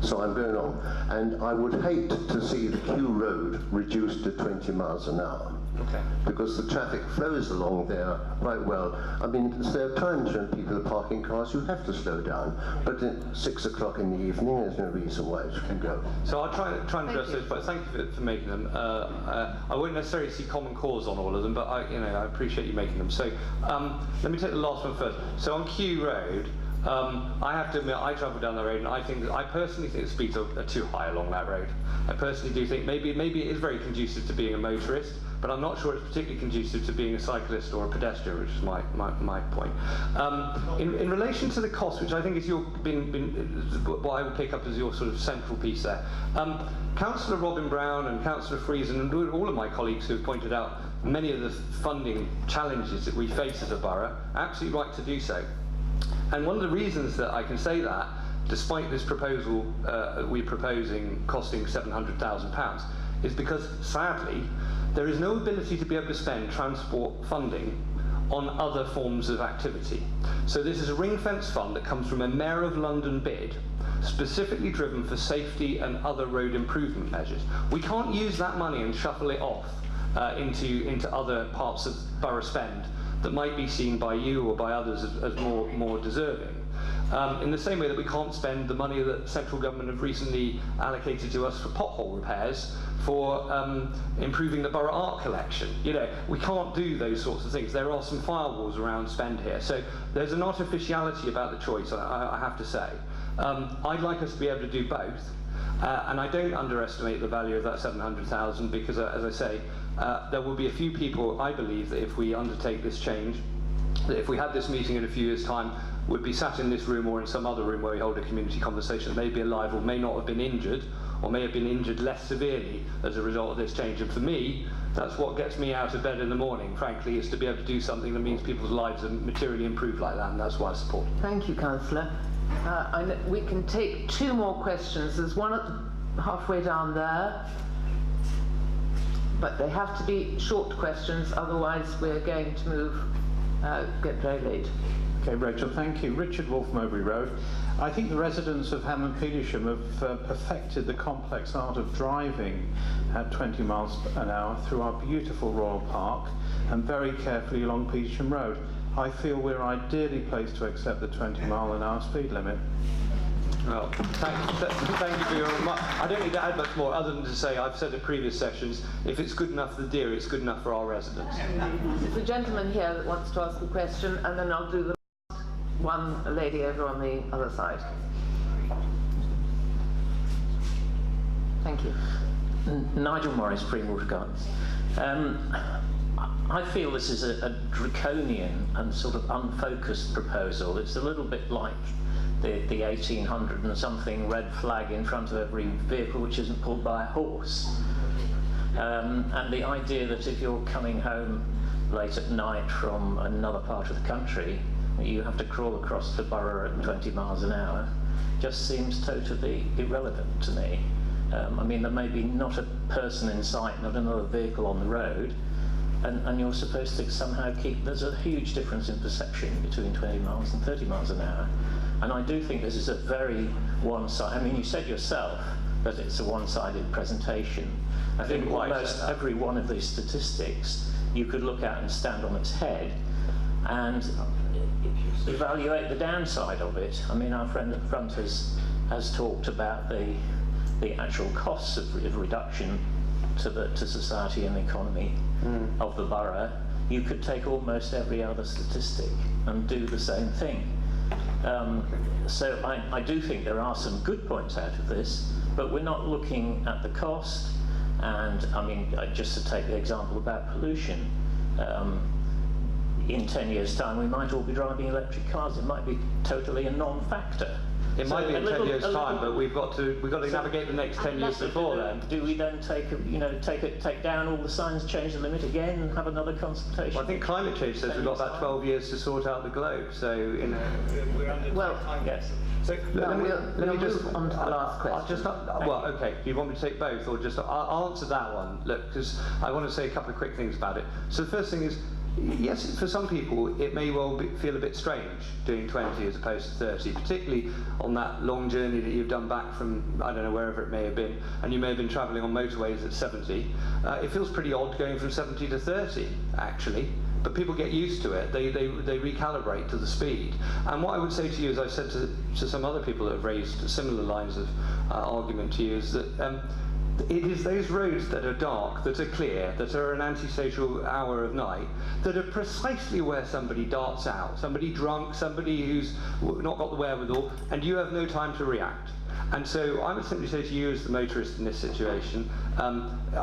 So I'm going on. And I would hate to see the Kew Road reduced to 20 miles an hour. Okay. Because the traffic flows along there quite well. I mean, there are times when people are parking cars, you have to slow down. But at 6 o'clock in the evening, there's no reason why it shouldn't go. So I'll try and address those, but thank you for making them. I wouldn't necessarily see common cause on all of them, but I appreciate you making them. So let me take the last one first. So on Kew Road, I have to admit, I travel down the road, and I personally think the speeds are too high along that road. I personally do think maybe it is very conducive to being a motorist, but I'm not sure it's particularly conducive to being a cyclist or a pedestrian, which is my point. In relation to the cost, which I think is what I would pick up as your sort of central piece there, Councillor Robin Brown and Councillor Friesen and all of my colleagues who have pointed out many of the funding challenges that we face as a borough, absolutely right to do so. And one of the reasons that I can say that, despite this proposal we're proposing costing £700,000, is because, sadly, there is no ability to be able to spend transport funding on other forms of activity. So this is a ring-fence fund that comes from a Mayor of London bid, specifically driven for safety and other road improvement measures. We can't use that money and shuffle it off into other parts of borough spend that might be seen by you or by others as more deserving. In the same way that we can't spend the money that central government have recently allocated to us for pothole repairs for improving the borough art collection. You know, we can't do those sorts of things. There are some firewalls around spend here. So there's an artificiality about the choice, I have to say. I'd like us to be able to do both. And I don't underestimate the value of that 700,000 because, as I say, there will be a few people, I believe, that if we undertake this change, that if we had this meeting in a few years' time, would be sat in this room or in some other room where we hold a community conversation, may be alive or may not have been injured, or may have been injured less severely as a result of this change. And for me, that's what gets me out of bed in the morning, frankly, is to be able to do something that means people's lives are materially improved like that, and that's why I support it. Thank you, Councillor. We can take 2 more questions. There's one at the halfway down there, but they have to be short questions, otherwise we're going to get very late. Okay, Rachel, thank you. Richard Wolfe, Mowbray Road. I think the residents of Ham and Petersham have perfected the complex art of driving at 20 miles an hour through our beautiful Royal Park and very carefully along Petersham Road. I feel we're ideally placed to accept the 20-mile-an-hour speed limit. Well, thank you for your remark. I don't need to add much more other than to say I've said at previous sessions, if it's good enough for the deer, it's good enough for our residents. There's a gentleman here that wants to ask a question, and then I'll do the last one, a lady over on the other side. Thank you. Nigel Morris, Greenwater Gardens. I feel this is a draconian and sort of unfocused proposal. It's a little bit like the 1800 and something red flag in front of every vehicle which isn't pulled by a horse. And the idea that if you're coming home late at night from another part of the country, you have to crawl across the borough at 20 miles an hour just seems totally irrelevant to me. I mean, there may be not a person in sight, not another vehicle on the road, and you're supposed to somehow there's a huge difference in perception between 20 miles and 30 miles an hour. And I do think this is a very one-sided, I mean, you said yourself that it's a one-sided presentation. I think almost every one of these statistics you could look at and stand on its head and evaluate the downside of it. I mean, our friend at the front has talked about the actual costs of reduction to society and the economy of the borough. You could take almost every other statistic and do the same thing. So I do think there are some good points out of this, but we're not looking at the cost. And I mean, just to take the example about pollution, in 10 years' time we might all be driving electric cars. It might be totally a non-factor. It might be in 10 years' time, but we've got to navigate the next 10 years before then. Do we then take down all the signs, change the limit again, and have another consultation? Well, I think climate change says we've got about 12 years to sort out the globe. So, we're under time. Yes. So let me just move on to the last question. Well, okay. Do you want me to take both, or just I'll answer that one? Look, because I want to say a couple of quick things about it. So the first thing is, yes, for some people it may well feel a bit strange doing 20 as opposed to 30, particularly on that long journey that you've done back from, I don't know, wherever it may have been, and you may have been travelling on motorways at 70. It feels pretty odd going from 70 to 30, actually, but people get used to it. They recalibrate to the speed. And what I would say to you, as I've said to some other people that have raised similar lines of argument to you, is that it is those roads that are dark, that are clear, that are an antisocial hour of night, that are precisely where somebody darts out, somebody drunk, somebody who's not got the wherewithal, and you have no time to react. And so I would simply say to you as the motorist in this situation,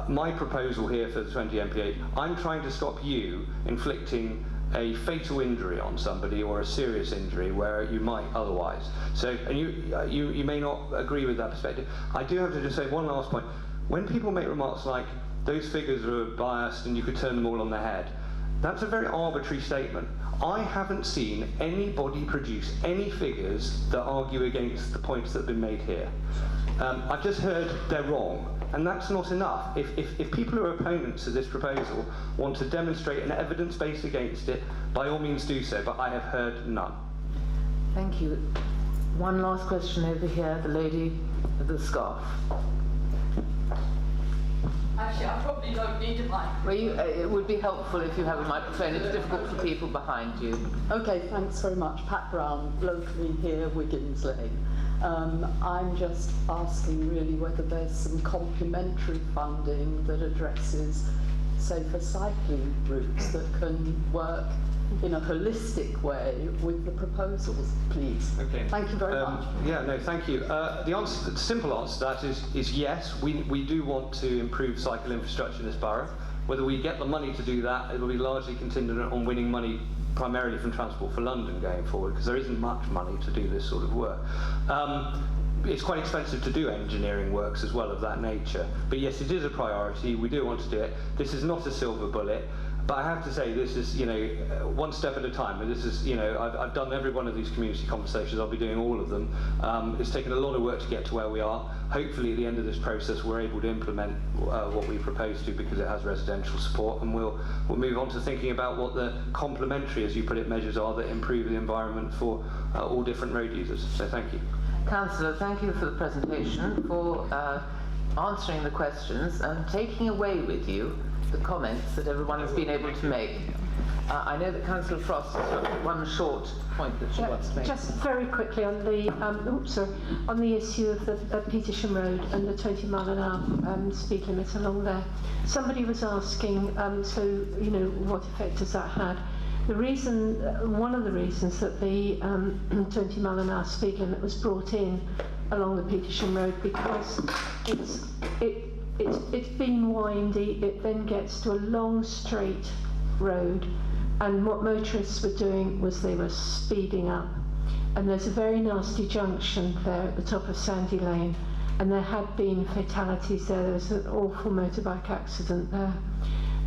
my proposal here for the 20 MPH, I'm trying to stop you inflicting a fatal injury on somebody or a serious injury where you might otherwise. So, and you may not agree with that perspective. I do have to just say one last point. When people make remarks like those figures are biased and you could turn them all on their head, That's a very arbitrary statement. I haven't seen anybody produce any figures that argue against the points that have been made here. I've just heard they're wrong, and that's not enough. If people who are opponents of this proposal want to demonstrate an evidence base against it, by all means do so, but I have heard none. Thank you. One last question over here, the lady with the scarf. Actually, I probably don't need a microphone. Well, it would be helpful if you have a microphone. It's difficult for people behind you. Okay, thanks very much. Pat Brown, locally here, Wiggins Lane. I'm just asking really whether there's some complementary funding that addresses safer cycling routes that can work in a holistic way with the proposals, please. Okay. Thank you very much. Yeah, no, thank you. The simple answer to that is yes, we do want to improve cycle infrastructure in this borough. Whether we get the money to do that, it will be largely contingent on winning money primarily from Transport for London going forward, because there isn't much money to do this sort of work. It's quite expensive to do engineering works as well of that nature. But yes, it is a priority. We do want to do it. This is not a silver bullet. But I have to say, this is, one step at a time. And this is, I've done every one of these community conversations. I'll be doing all of them. It's taken a lot of work to get to where we are. Hopefully, at the end of this process, we're able to implement what we propose to, because it has residential support, and we'll move on to thinking about what the complementary, as you put it, measures are that improve the environment for all different road users. So thank you. Councillor, thank you for the presentation, for answering the questions and taking away with you the comments that everyone has been able to make. I know that Councillor Frost has got one short point that she wants to make. Just very quickly on the on the issue of the Petersham Road and the 20 mile an hour speed limit along there. Somebody was asking, what effect has that had? The reason, one of the reasons that the 20 mile an hour speed limit was brought in along the Petersham Road, because it's been windy. It then gets to a long straight road, and what motorists were doing was they were speeding up, and there's a very nasty junction there at the top of Sandy Lane, and there had been fatalities there. There was an awful motorbike accident there,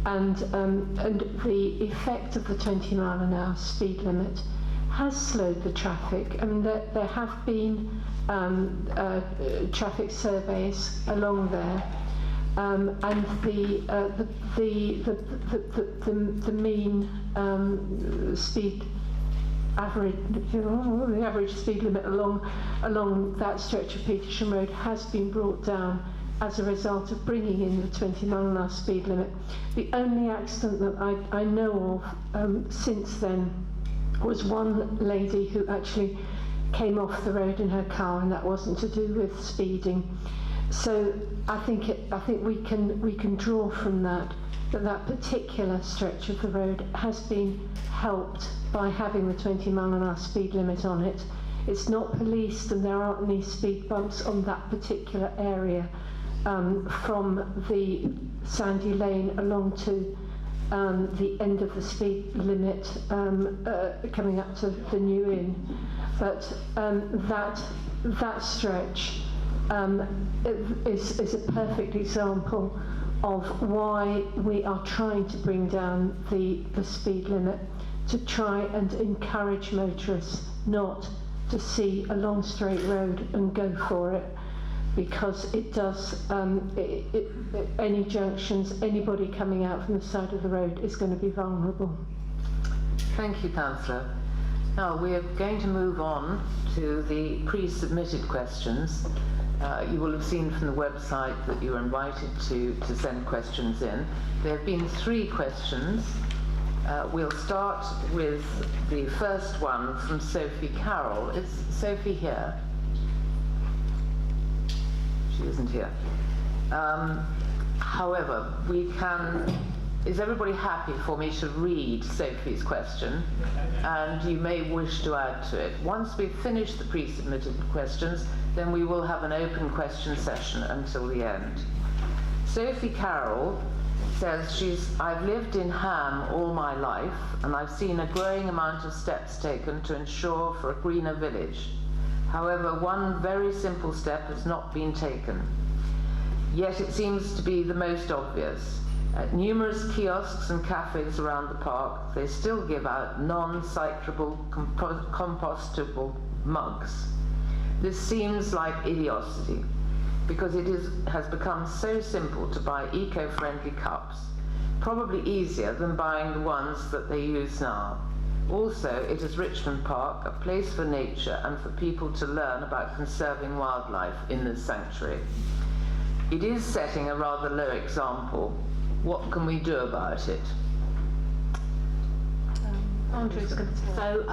and the effect of the 20 mile an hour speed limit has slowed the traffic. I mean, there have been traffic surveys along there. And the mean speed average, the average speed limit along that stretch of Petersham Road has been brought down as a result of bringing in the 20 mile an hour speed limit. The only accident that I know of since then was one lady who actually came off the road in her car, and that wasn't to do with speeding. So I think we can draw from that particular stretch of the road has been helped by having the 20 mile an hour speed limit on it. It's not policed, and there aren't any speed bumps on that particular area from the Sandy Lane along to the end of the speed limit coming up to the New Inn. But that stretch is a perfect example of why we are trying to bring down the speed limit, to try and encourage motorists not to see a long straight road and go for it, because it does, any junctions, anybody coming out from the side of the road is going to be vulnerable. Thank you, Councillor. Now we are going to move on to the pre-submitted questions. You will have seen from the website that you are invited to send questions in. There have been 3 questions. We'll start with the first one from Sophie Carroll. Is Sophie here? She isn't here. However, is everybody happy for me to read Sophie's question? And you may wish to add to it. Once we've finished the pre-submitted questions, then we will have an open question session until the end. Sophie Carroll says I've lived in Ham all my life, and I've seen a growing amount of steps taken to ensure for a greener village. However, one very simple step has not been taken. Yet it seems to be the most obvious. At numerous kiosks and cafes around the park, they still give out non-cyclable, compostable mugs. This seems like idiocy, because it has become so simple to buy eco-friendly cups, probably easier than buying the ones that they use now. Also, it is Richmond Park, a place for nature and for people to learn about conserving wildlife in this sanctuary. It is setting a rather low example. What can we do about it? So,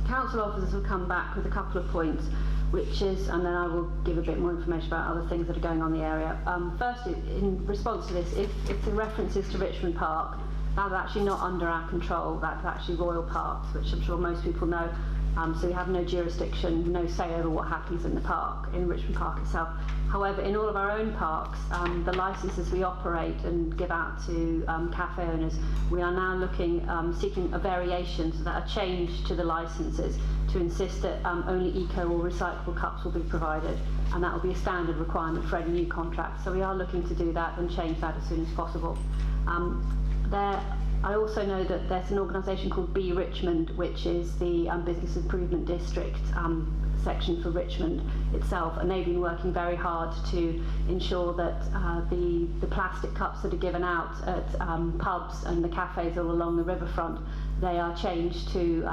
council officers will come back with a couple of points, which is, and then I will give a bit more information about other things that are going on in the area. First, in response to this, if the references to Richmond Park, that's actually not under our control. That's actually Royal Parks, which I'm sure most people know. So we have no jurisdiction, no say over what happens in the park, in Richmond Park itself. However, in all of our own parks, the licences we operate and give out to cafe owners, we are now seeking a variation, so that a change to the licences to insist that only eco or recyclable cups will be provided, and that will be a standard requirement for any new contract. So we are looking to do that and change that as soon as possible. I also know that there's an organisation called Be Richmond, which is the Business Improvement District section for Richmond itself, and they've been working very hard to ensure that the plastic cups that are given out at pubs and the cafes all along the riverfront, they are changed to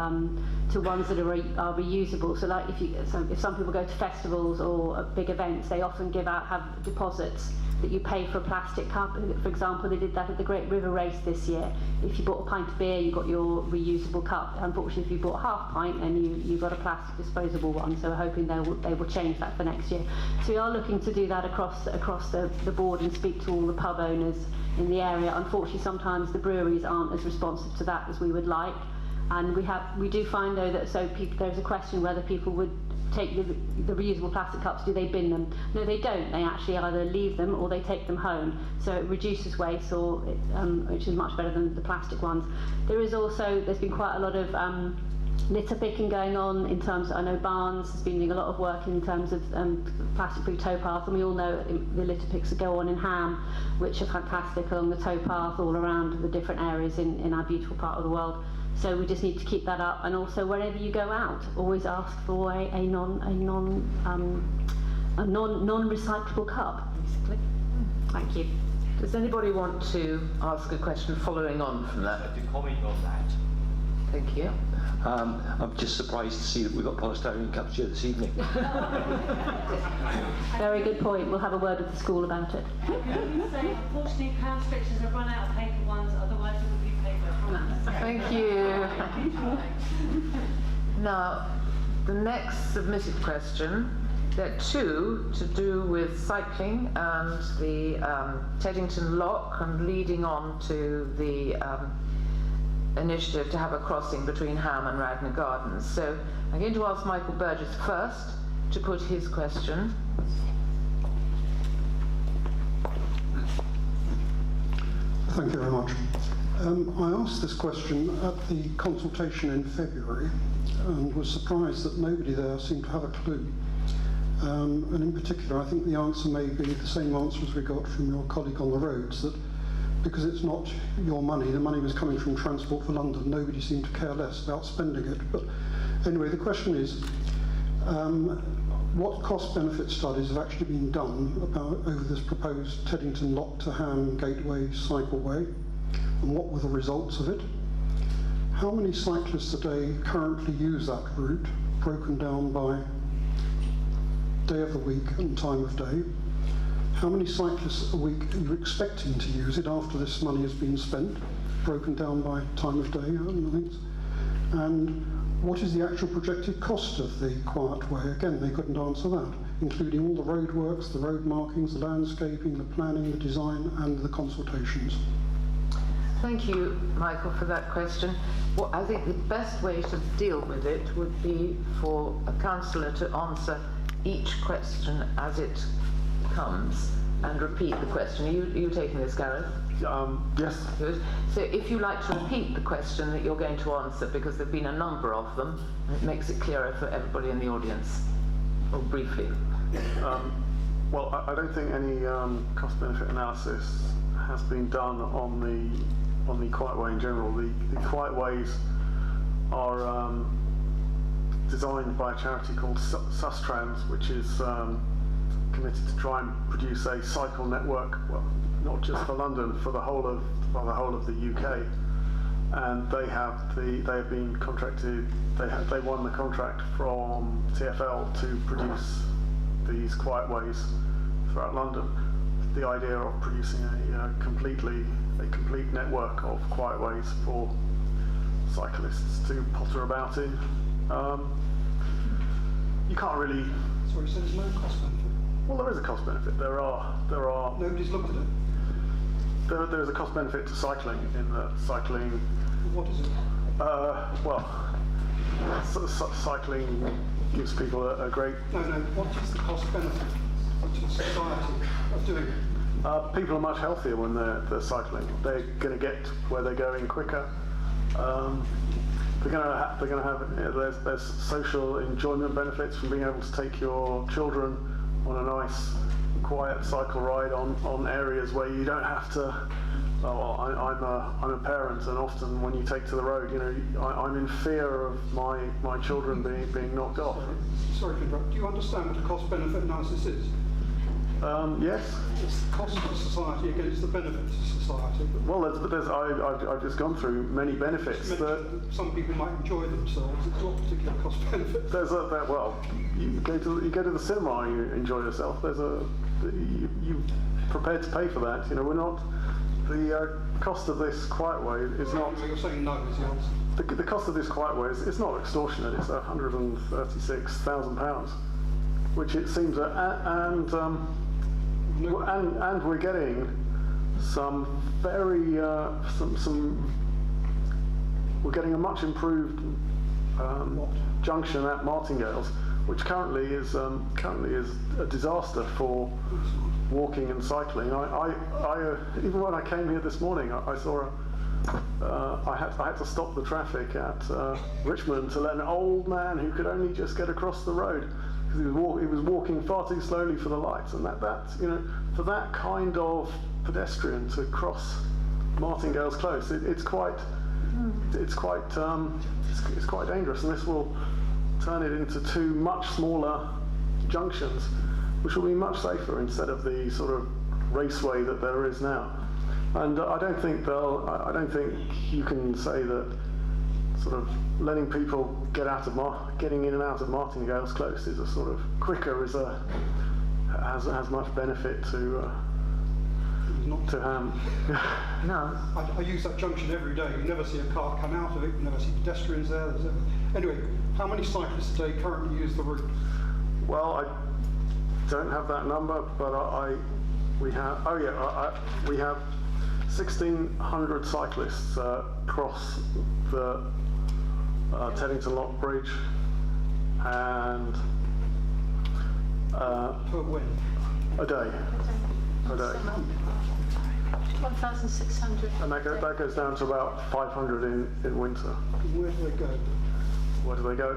ones that are reusable. So like if some people go to festivals or big events, they often have deposits that you pay for a plastic cup. For example, they did that at the Great River Race this year. If you bought a pint of beer, you got your reusable cup. Unfortunately, if you bought half a pint, then you got a plastic disposable one. So we're hoping they will change that for next year. So we are looking to do that across the board and speak to all the pub owners in the area. Unfortunately, sometimes the breweries aren't as responsive to that as we would like. And we do find though that there's a question whether people would take the reusable plastic cups, do they bin them? No, they don't. They actually either leave them or they take them home. So it reduces waste, which is much better than the plastic ones. There's been quite a lot of litter picking going on in terms of, I know Barnes has been doing a lot of work in terms of plastic-free towpath, and we all know the litter picks that go on in Ham, which are fantastic along the towpath all around the different areas in our beautiful part of the world. So we just need to keep that up, and also wherever you go out, always ask for a non-recyclable cup, basically. Thank you. Does anybody want to ask a question following on from that? To comment on that. Thank you. I'm just surprised to see that we've got polystyrene cups here this evening. Very good point. We'll have a word with the school about it. Unfortunately, pound stretchers have run out of paper ones, otherwise it would be paper. Thank you. Now, the next submitted question, there are two to do with cycling and the Teddington Lock and leading on to the initiative to have a crossing between Ham and Radnor Gardens. So I'm going to ask Michael Burgess first to put his question. Thank you very much. I asked this question at the consultation in February and was surprised that nobody there seemed to have a clue. And in particular, I think the answer may be the same answer as we got from your colleague on the roads, that because it's not your money, the money was coming from Transport for London, nobody seemed to care less about spending it. But anyway, the question is, what cost-benefit studies have actually been done over this proposed Teddington Lock to Ham Gateway cycleway, and what were the results of it? How many cyclists a day currently use that route, broken down by day of the week and time of day? How many cyclists a week are you expecting to use it after this money has been spent, broken down by time of day and things? And what is the actual projected cost of the quiet way? Again, they couldn't answer that, including all the road works, the road markings, the landscaping, the planning, the design, and the consultations. Thank you, Michael, for that question. Well, I think the best way to deal with it would be for a councillor to answer each question as it comes and repeat the question. Are you taking this, Gareth? Yes. Good. So if you like to repeat the question that you're going to answer, because there have been a number of them, it makes it clearer for everybody in the audience. Or briefly. Well, I don't think any cost-benefit analysis has been done on the Quiet Way in general. The Quiet Ways are designed by a charity called Sustrans, which is committed to try and produce a cycle network, well, not just for London, for the whole of the UK. And they have been contracted. They won the contract from TfL to produce these Quiet Ways throughout London. The idea of producing a complete network of Quiet Ways for cyclists to potter about in. You can't really. Sorry, so there's no cost benefit. Well, there is a cost benefit. There are. Nobody's looked at it. There's a cost benefit to cycling in that cycling. What is it? Cycling gives people a great. No. What is the cost benefit to society of doing it? People are much healthier when they're cycling. They're going to get where they're going quicker. They're going to have. There's social enjoyment benefits from being able to take your children on a nice, quiet cycle ride on areas where you don't have to. I'm a parent, and often when you take to the road, I'm in fear of my children being knocked off. Sorry to interrupt. Do you understand what a cost-benefit analysis is? Yes. It's the cost to society against the benefits to society. Well, I've just gone through many benefits. Some people might enjoy themselves. It's not particular cost-benefit. You go to the cinema, you enjoy yourself. You prepared to pay for that. We're not. The cost of this Quiet Way is not. You're saying no is the answer. The cost of this Quiet Way is not extortionate. It's £136,000, which it seems, and we're getting some very we're getting a much improved junction at Martingales, which currently is a disaster for walking and cycling. I even when I came here this morning, I saw I had to stop the traffic at Richmond to let an old man who could only just get across the road because he was walking far too slowly for the lights, and that for that kind of pedestrian to cross Martingales Close, it's quite dangerous, and this will turn it into two much smaller junctions, which will be much safer instead of the sort of raceway that there is now. And I don't think you can say that sort of letting people getting in and out of Martingales Close is a sort of quicker has much benefit to Ham. No. I use that junction every day. You never see a car come out of it. You never see pedestrians there. Anyway, how many cyclists a day currently use the route? Well, I don't have that number, but we have 1,600 cyclists cross the Teddington Lock Bridge, and per when? A day. 1,600. And that goes down to about 500 in winter. Where do they go? Where do they go?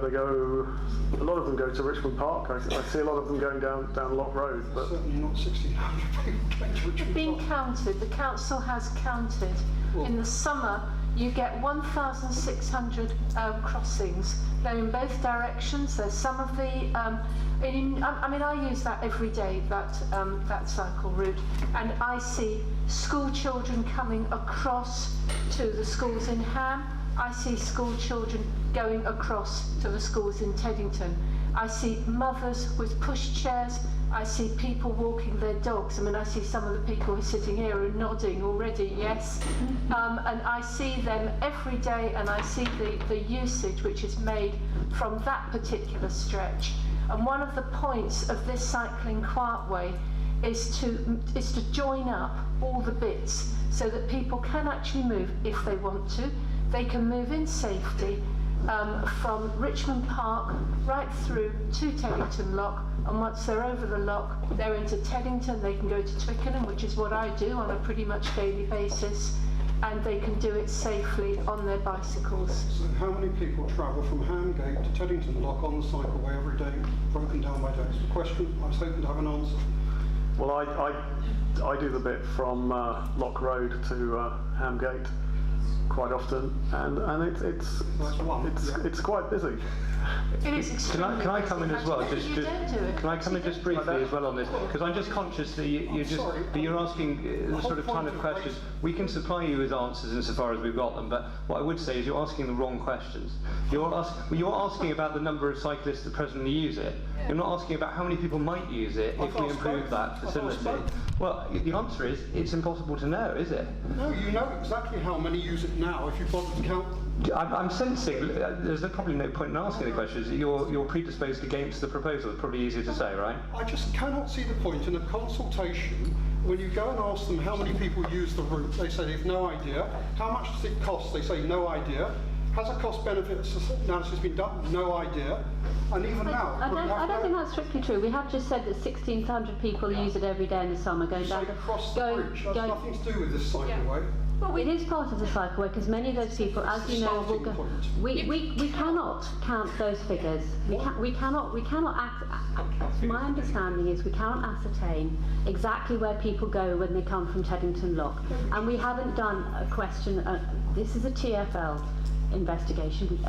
A lot of them go to Richmond Park. I see a lot of them going down Lock Road. But certainly not 1,600 people going to Richmond It's been Park. counted. The council has counted. In the summer, you get 1,600 crossings. They're in both directions. There's some of the. I use that every day. That cycle route, and I see school children coming across to the schools in Ham. I see school children going across to the schools in Teddington. I see mothers with pushchairs. I see people walking their dogs. I see some of the people who are sitting here are nodding already, yes. And I see them every day, and I see the usage which is made from that particular stretch. And one of the points of this cycling Quiet Way is to join up all the bits so that people can actually move if they want to. They can move in safety from Richmond Park right through to Teddington Lock, and once they're over the lock, they're into Teddington. They can go to Twickenham, which is what I do on a pretty much daily basis, and they can do it safely on their bicycles. So how many people travel from Hamgate to Teddington Lock on the cycleway every day, broken down by days? The question I was hoping to have an answer. Well, I do the bit from Lock Road to Hamgate quite often, and it's quite busy. It is Can I come in as well? Can I come in just briefly as well on this? Because I'm just conscious that you're asking the sort of kind of questions. We can supply you with answers insofar as we've got them, but what I would say is you're asking the wrong questions. You're asking about the number of cyclists that presently use it. You're not asking about how many people might use it if we improve that facility. Well, the answer is it's impossible to know, is it? No, you know exactly how many use it now if you bother to count. I'm sensing there's probably no point in asking the questions. You're predisposed against the proposal. It's probably easier to say, right? I just cannot see the point in a consultation when you go and ask them how many people use the route. They say they've no idea. How much does it cost? They say no idea. Has a cost-benefit analysis been done? No idea. And even now... I don't think that's strictly true. We have just said that 1,600 people use it every day in the summer going down the... Cross the bridge. That's nothing to do with this cycleway. Well, it is part of the cycleway because many of those people, as you know, will go... We cannot count those figures. We cannot my understanding is we cannot ascertain exactly where people go when they come from Teddington Lock. And we haven't done a question... this is a TfL investigation,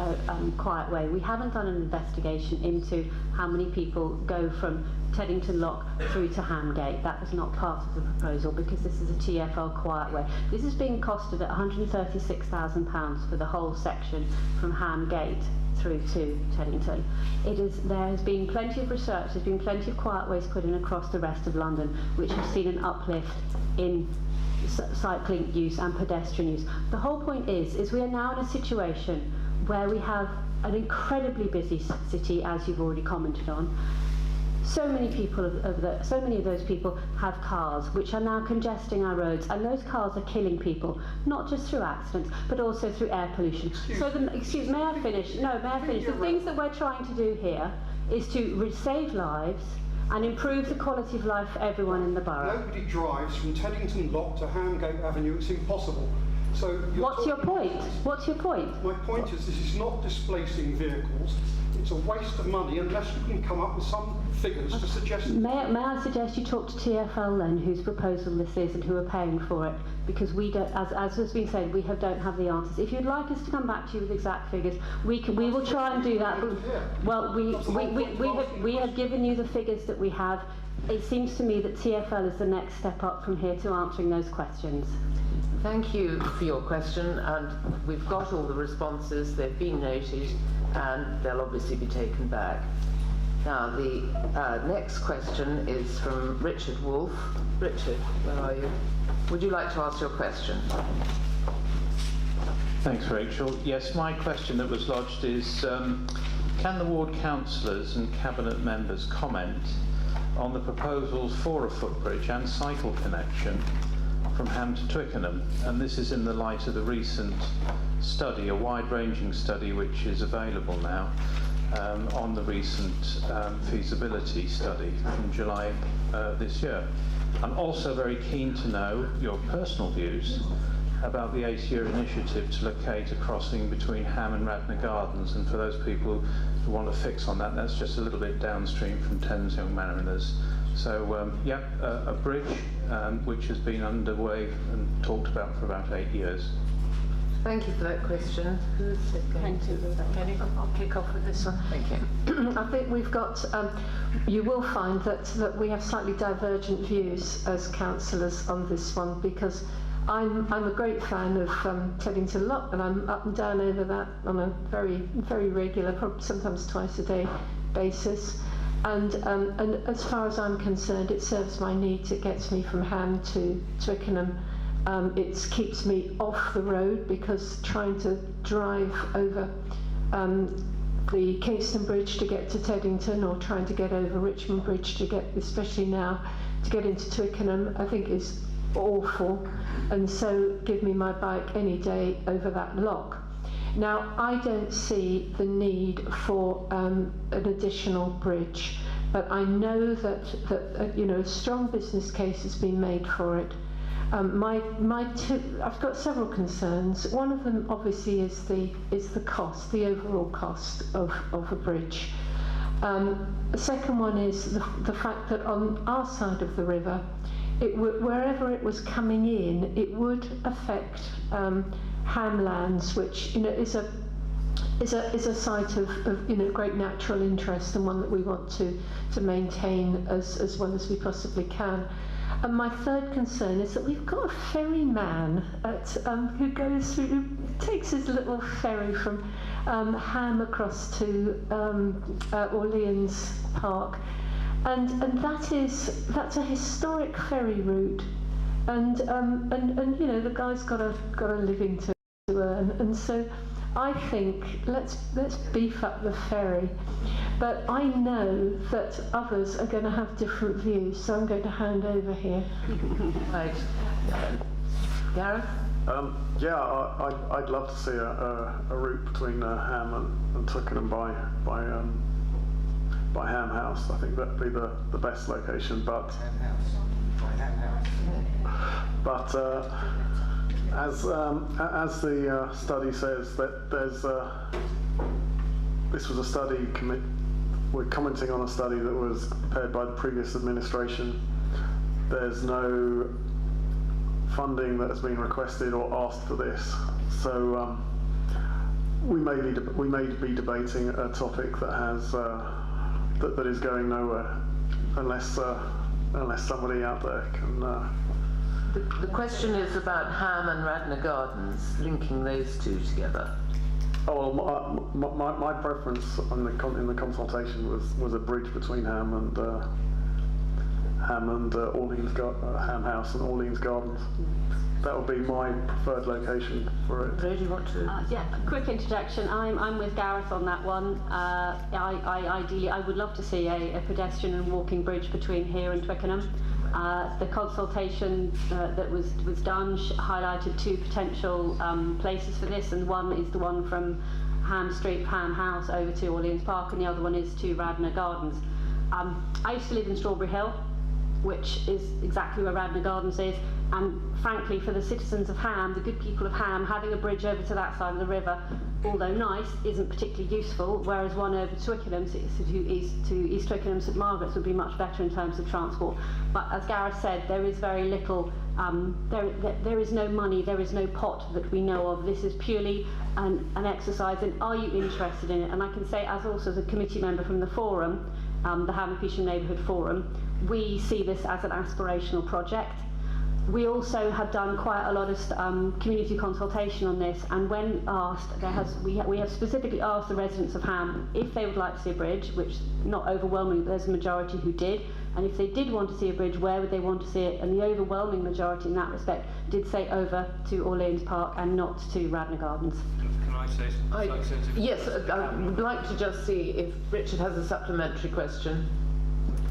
quiet way. We haven't done an investigation into how many people go from Teddington Lock through to Hamgate. That was not part of the proposal because this is a TfL quiet way. This is being costed at £136,000 for the whole section from Hamgate through to Teddington. There has been plenty of research, there's been plenty of quiet ways put in across the rest of London, which have seen an uplift in cycling use and pedestrian use. The whole point is we are now in a situation where we have an incredibly busy city, as you've already commented on. So many of those people have cars, which are now congesting our roads, and those cars are killing people, not just through accidents, but also through air pollution. May I finish? No, may I finish? The things that we're trying to do here is to save lives and improve the quality of life for everyone in the borough. Nobody drives from Teddington Lock to Hamgate Avenue. It's impossible. So what's your point? What's your point? My point is this is not displacing vehicles. It's a waste of money unless you can come up with some figures to suggest... May I suggest you talk to TfL then, whose proposal this is and who are paying for it, because we don't, as has been said, we don't have the answers. If you'd like us to come back to you with exact figures, we will try and do that. Well, we have given you the figures that we have. It seems to me that TfL is the next step up from here to answering those questions. Thank you for your question, and we've got all the responses. They've been noted, and they'll obviously be taken back. Now, the next question is from Richard Wolfe. Richard, where are you? Would you like to ask your question? Thanks, Rachel. Yes, my question that was lodged is, can the ward councillors and cabinet members comment on the proposals for a footbridge and cycle connection from Ham to Twickenham? And this is in the light of the recent study, a wide-ranging study which is available now, on the recent feasibility study from July this year. I'm also very keen to know your personal views about the 8-year initiative to locate a crossing between Ham and Radnor Gardens, and for those people who want to fix on that, that's just a little bit downstream from Thames Young Mariners. So, a bridge which has been underway and talked about for about 8 years. Thank you for that question. Who's going to do that? I'll kick off with this one. Thank you. I think we've got, you will find that we have slightly divergent views as councillors on this one, because I'm a great fan of Teddington Lock, and I'm up and down over that on a very, very regular, sometimes twice a day basis. And as far as I'm concerned, it serves my needs. It gets me from Ham to Twickenham. It keeps me off the road, because trying to drive over the Kingston Bridge to get to Teddington, or trying to get over Richmond Bridge to get, especially now, to get into Twickenham, I think is awful. And so give me my bike any day over that lock. Now, I don't see the need for an additional bridge, but I know that a strong business case has been made for it. I've got several concerns. One of them, obviously, is the cost, the overall cost of a bridge. The second one is the fact that on our side of the river, wherever it was coming in, it would affect Hamlands, which is a site of great natural interest, and one that we want to maintain as well as we possibly can. And my third concern is that we've got a ferryman who takes his little ferry from Ham across to Orleans Park, and that's a historic ferry route, and the guy's got a living to earn, and so I think let's beef up the ferry. But I know that others are going to have different views, so I'm going to hand over here. Right. Gareth? Yeah, I'd love to see a route between Ham and Twickenham by Ham House. I think that'd be the best location. But as the study says, that this was a study we're commenting on a study that was prepared by the previous administration. There's no funding that has been requested or asked for this, so we may be debating a topic that has that is going nowhere unless somebody out there can. The question is about Ham and Radnor Gardens, linking those two together. Oh well, my preference in the consultation was a bridge between Ham and Ham House and Orleans Gardens. That would be my preferred location for it. Do you want to? Yeah, a quick interjection. I'm with Gareth on that one. Ideally, I would love to see a pedestrian and walking bridge between here and Twickenham. The consultation that was done highlighted two potential places for this, and one is the one from Ham Street, Ham House over to Orleans Park, and the other one is to Radnor Gardens. I used to live in Strawberry Hill, which is exactly where Radnor Gardens is, and frankly for the citizens of Ham, the good people of Ham, having a bridge over to that side of the river, although nice, isn't particularly useful, whereas one over to Twickenham, to East Twickenham, St Margaret's would be much better in terms of transport. But as Gareth said, there is very little, there is no money, there is no pot that we know of. This is purely an exercise in, are you interested in it? And I can say, as also as a committee member from the forum, the Ham and Petersham Neighbourhood Forum, we see this as an aspirational project. We also have done quite a lot of community consultation on this, and when asked, we have specifically asked the residents of Ham if they would like to see a bridge, which not overwhelmingly, but there's a majority who did, and if they did want to see a bridge, where would they want to see it? And the overwhelming majority in that respect did say over to Orleans Park and not to Radnor Gardens. Can I say something? Yes, I would like to just see if Richard has a supplementary question.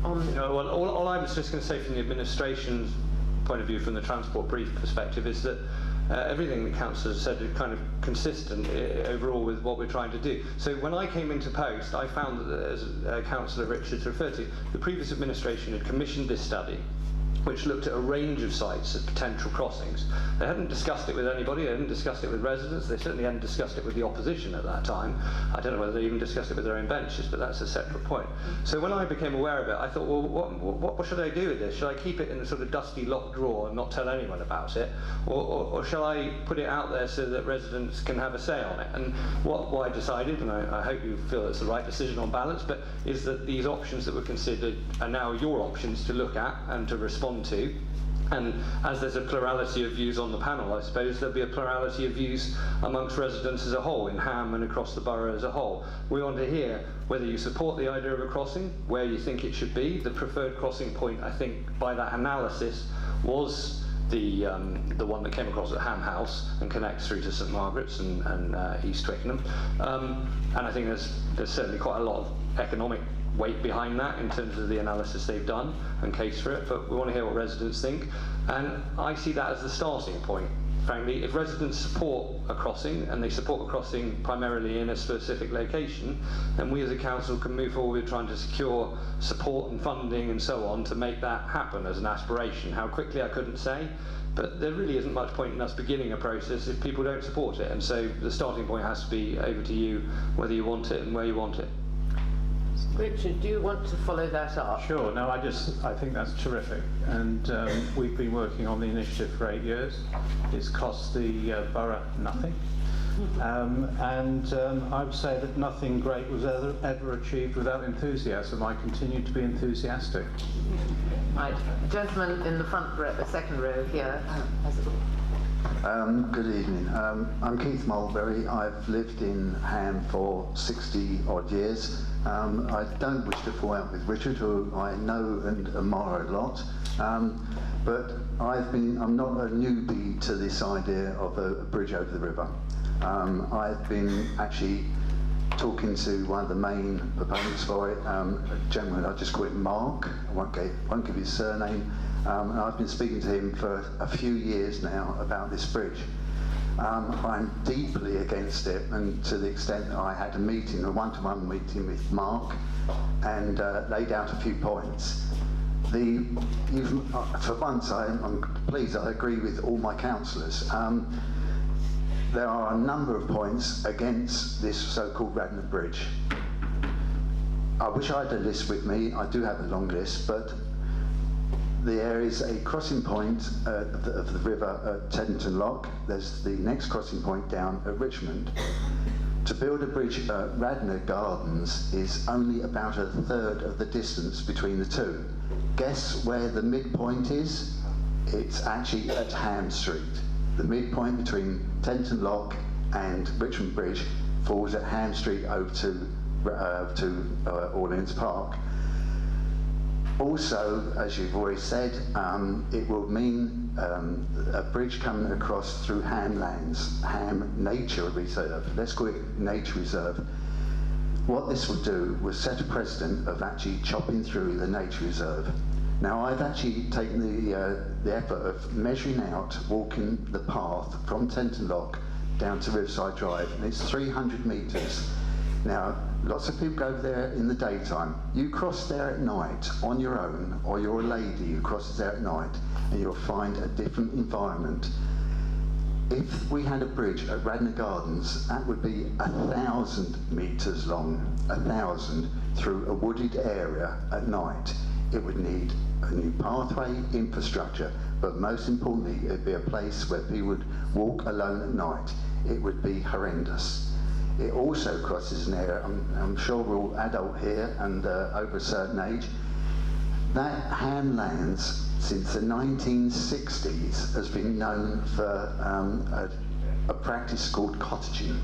Well, all I was just going to say from the administration's point of view, from the transport brief perspective, is that everything the councillors said is kind of consistent overall with what we're trying to do. So when I came into post, I found that, as Councillor Richards referred to, the previous administration had commissioned this study, which looked at a range of sites as potential crossings. They hadn't discussed it with anybody, they hadn't discussed it with residents, they certainly hadn't discussed it with the opposition at that time. I don't know whether they even discussed it with their own benches, but that's a separate point. So when I became aware of it, I thought, well, what should I do with this? Should I keep it in a sort of dusty locked drawer and not tell anyone about it? Or shall I put it out there so that residents can have a say on it? And what I decided, and I hope you feel it's the right decision on balance, but is that these options that were considered are now your options to look at and to respond to. And as there's a plurality of views on the panel, I suppose there'll be a plurality of views amongst residents as a whole, in Ham and across the borough as a whole. We want to hear whether you support the idea of a crossing, where you think it should be. The preferred crossing point, I think, by that analysis, was the one that came across at Ham House and connects through to St Margaret's and East Twickenham. And I think there's certainly quite a lot of economic weight behind that in terms of the analysis they've done and case for it, but we want to hear what residents think, and I see that as the starting point. Frankly, if residents support a crossing, and they support a crossing primarily in a specific location, then we as a council can move forward trying to secure support and funding and so on to make that happen as an aspiration. How quickly, I couldn't say, but there really isn't much point in us beginning a process if people don't support it, and so the starting point has to be over to you whether you want it and where you want it. Richard, do you want to follow that up? Sure. No, I think that's terrific. And we've been working on the initiative for 8 years. It's cost the borough nothing. I would say that nothing great was ever achieved without enthusiasm. I continue to be enthusiastic. Right. Gentleman in the front row, the second row here. Good evening. I'm Keith Mulberry. I've lived in Ham for 60 odd years. I don't wish to fall out with Richard, who I know and admire a lot. But I'm not a newbie to this idea of a bridge over the river. I've been actually talking to one of the main proponents for it, a gentleman, I'll just call it Mark, I won't give his surname, and I've been speaking to him for a few years now about this bridge. I'm deeply against it, and to the extent that I had a one-to-one meeting with Mark and laid out a few points. For once, I'm pleased I agree with all my councillors. There are a number of points against this so-called Radnor Bridge. I wish I had a list with me. I do have a long list, but there is a crossing point of the river at Teddington Lock. There's the next crossing point down at Richmond. To build a bridge at Radnor Gardens is only about a third of the distance between the two. Guess where the midpoint is? It's actually at Ham Street. The midpoint between Teddington Lock and Richmond Bridge falls at Ham Street over to Orleans Park. Also, as you've already said, it will mean a bridge coming across through Ham Lands, Ham Nature Reserve. Let's call it Nature Reserve. What this will do was set a precedent of actually chopping through the Nature Reserve. Now, I've actually taken the effort of measuring out, walking the path from Teddington Lock down to Riverside Drive, and it's 300 metres. Now, lots of people go there in the daytime. You cross there at night on your own, or you're a lady who crosses there at night, and you'll find a different environment. If we had a bridge at Radnor Gardens, that would be 1,000 metres long, 1,000, through a wooded area at night. It would need a new pathway, infrastructure, but most importantly, it would be a place where people would walk alone at night. It would be horrendous. It also crosses an area, I'm sure we're all adult here and over a certain age, that Ham Lands since the 1960s has been known for a practice called cottaging.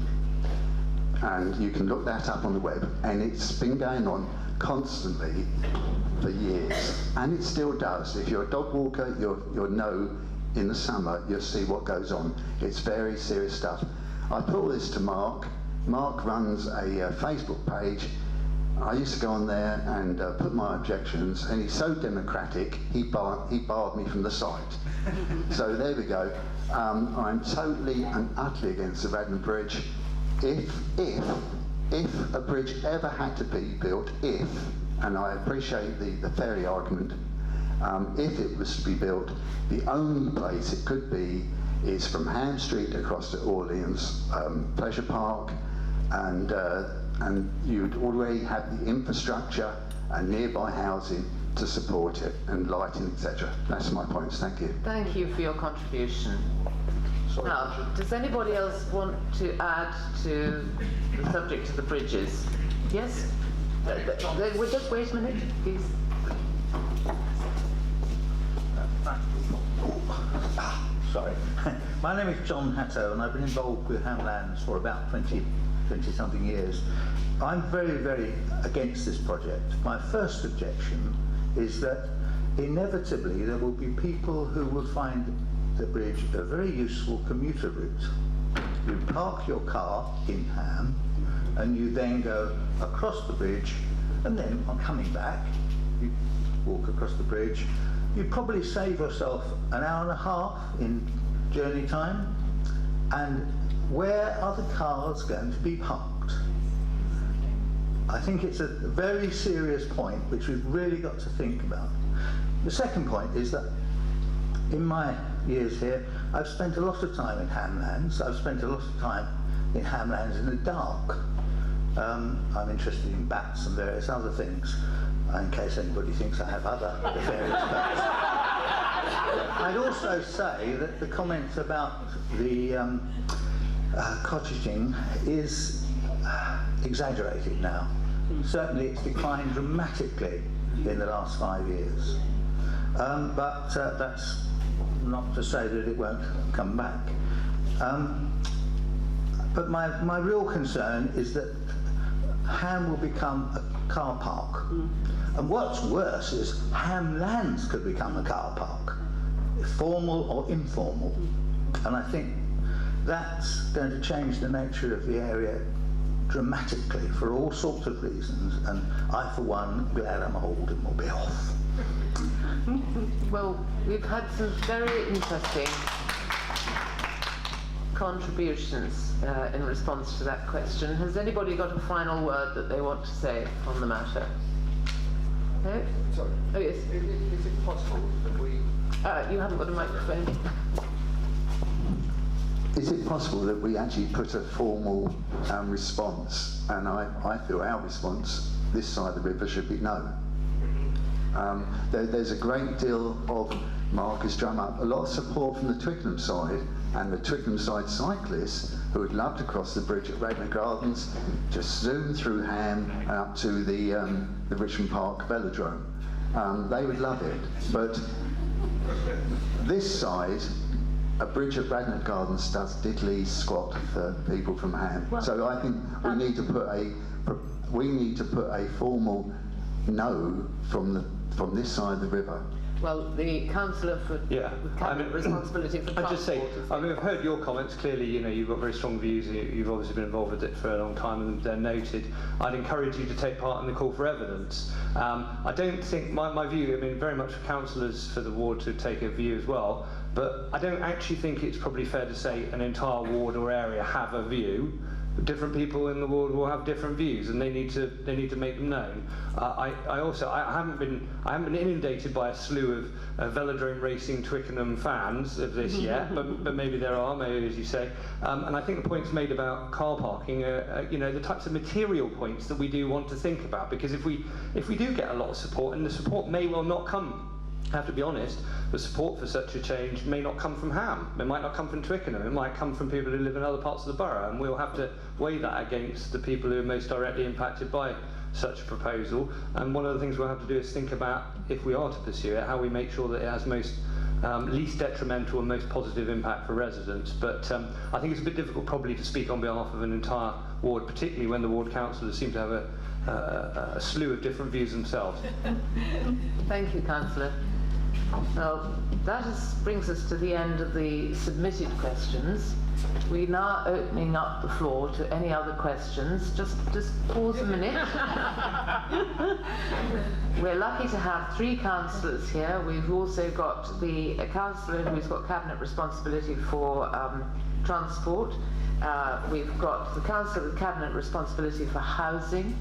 And you can look that up on the web, and it's been going on constantly for years, and it still does. If you're a dog walker, you'll know in the summer, you'll see what goes on. It's very serious stuff. I put all this to Mark. Mark runs a Facebook page. I used to go on there and put my objections, and he's so democratic, he barred me from the site. So there we go. I'm totally and utterly against the Radnor Bridge. If a bridge ever had to be built, and I appreciate the ferry argument, if it was to be built, the only place it could be is from Ham Street across to Orleans Pleasure Park, and you'd already have the infrastructure and nearby housing to support it, and lighting, etc. That's my points. Thank you. Thank you for your contribution. Sorry, now, does anybody else want to add to the subject of the bridges? Yes? We'll just wait a minute, please. Sorry. My name is John Hatto, and I've been involved with Ham Lands for about 20-something years. I'm very, very against this project. My first objection is that inevitably there will be people who will find the bridge a very useful commuter route. You park your car in Ham, and you then go across the bridge, and then on coming back, you walk across the bridge. You probably save yourself an hour and a half in journey time, and where are the cars going to be parked? I think it's a very serious point which we've really got to think about. The second point is that in my years here, I've spent a lot of time in Ham Lands. I've spent a lot of time in Ham Lands in the dark. I'm interested in bats and various other things, in case anybody thinks I have other nefarious bats. I'd also say that the comments about the cottaging is exaggerated now. Certainly it's declined dramatically in the last 5 years. But that's not to say that it won't come back. But my real concern is that Ham will become a car park. And what's worse is Ham Lands could become a car park, formal or informal. And I think that's going to change the nature of the area dramatically for all sorts of reasons. And I, for one, am glad I'm old and will be off. Well, we've had some very interesting contributions in response to that question. Has anybody got a final word that they want to say on the matter? No? Sorry. Oh, yes. Is it possible that we... you haven't got a microphone. Is it possible that we actually put a formal response, and I feel our response this side of the river should be no. There's a great deal of, Mark has drummed up a lot of support from the Twickenham side, and the Twickenham side cyclists who would love to cross the bridge at Radnor Gardens, just zoom through Ham and up to the Richmond Park velodrome. They would love it, but this side, a bridge at Radnor Gardens does diddly squat for people from Ham. Well, so I think we need to put a formal no from this side of the river. Well, the councillor for cabinet responsibility for transport. I'd just say, I mean, I've heard your comments. Clearly, you know, you've got very strong views. You've obviously been involved with it for a long time, and they're noted. I'd encourage you to take part in the call for evidence. I don't think my view. I mean, very much for councillors for the ward to take a view as well. But I don't actually think it's probably fair to say an entire ward or area have a view. Different people in the ward will have different views, and they need to make them known. I haven't been inundated by a slew of velodrome racing Twickenham fans of this yet, but maybe there are, maybe as you say. And I think the points made about car parking are you know, the types of material points that we do want to think about, because if we do get a lot of support, and the support may well not come. I have to be honest, the support for such a change may not come from Ham, it might not come from Twickenham, it might come from people who live in other parts of the borough, and we'll have to weigh that against the people who are most directly impacted by such a proposal. And one of the things we'll have to do is think about, if we are to pursue it, how we make sure that it has least detrimental and most positive impact for residents. But I think it's a bit difficult probably to speak on behalf of an entire ward, particularly when the ward councillors seem to have a slew of different views themselves. Thank you, councillor. Well, that brings us to the end of the submitted questions. We're now opening up the floor to any other questions. Just pause a minute. We're lucky to have 3 councillors here. We've also got a councillor who's got cabinet responsibility for transport. We've got the councillor with cabinet responsibility for housing,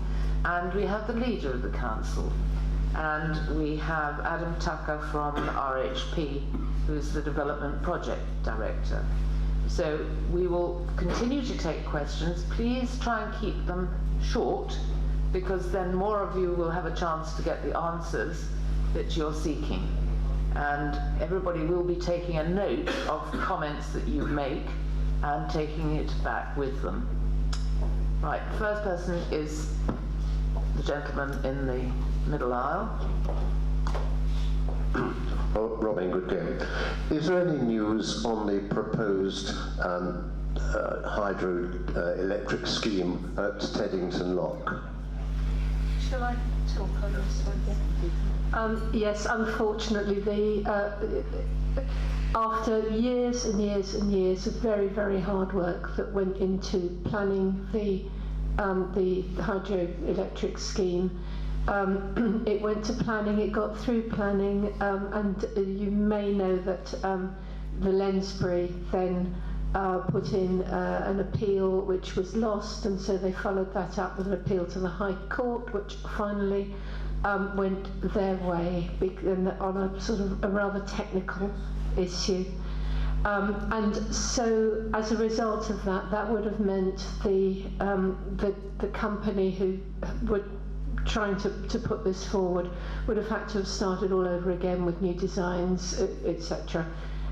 and we have the leader of the council. And we have Adam Tucker from RHP, who's the Development Project Director. So we will continue to take questions. Please try and keep them short, because then more of you will have a chance to get the answers that you're seeking. And everybody will be taking a note of the comments that you make and taking it back with them. Right, the first person is the gentleman in the middle aisle. Robin, good day. Is there any news on the proposed hydroelectric scheme at Teddington Lock? Shall I talk on this one? Yes, unfortunately, after years and years and years of very, very hard work that went into planning the hydroelectric scheme, it went to planning, it got through planning, and you may know that the Lensbury then put in an appeal which was lost, and so they followed that up with an appeal to the High Court, which finally went their way on a sort of a rather technical issue. And so, as a result of that, that would have meant the company who were trying to put this forward would have had to have started all over again with new designs, etc.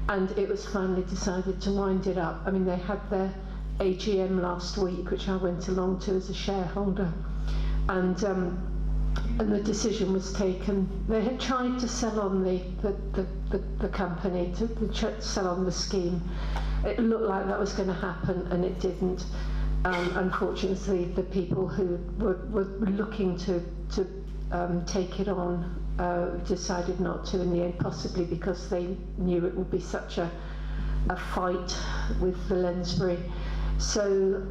And it was finally decided to wind it up. I mean, they had their AGM last week, which I went along to as a shareholder, and the decision was taken. They had tried to sell on the company, to sell on the scheme. It looked like that was going to happen, and it didn't. Unfortunately, the people who were looking to take it on decided not to in the end, possibly because they knew it would be such a fight with the Lensbury. So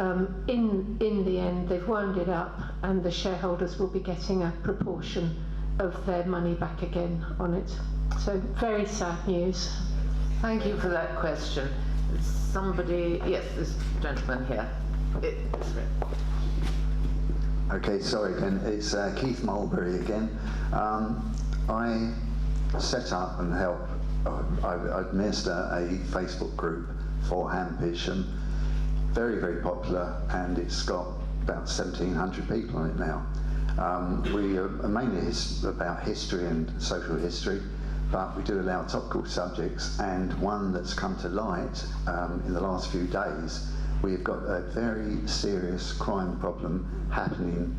in the end, they've wound it up, and the shareholders will be getting a proportion of their money back again on it. So very sad news. Thank you for that question. Somebody, yes, this gentleman here. Okay, sorry again. It's Keith Mulberry again. I set up and help. I administer a Facebook group for Ham Petersham. Very, very popular, and it's got about 1,700 people on it now. We are mainly about history and social history, but we do allow topical subjects, and one that's come to light in the last few days, we've got a very serious crime problem happening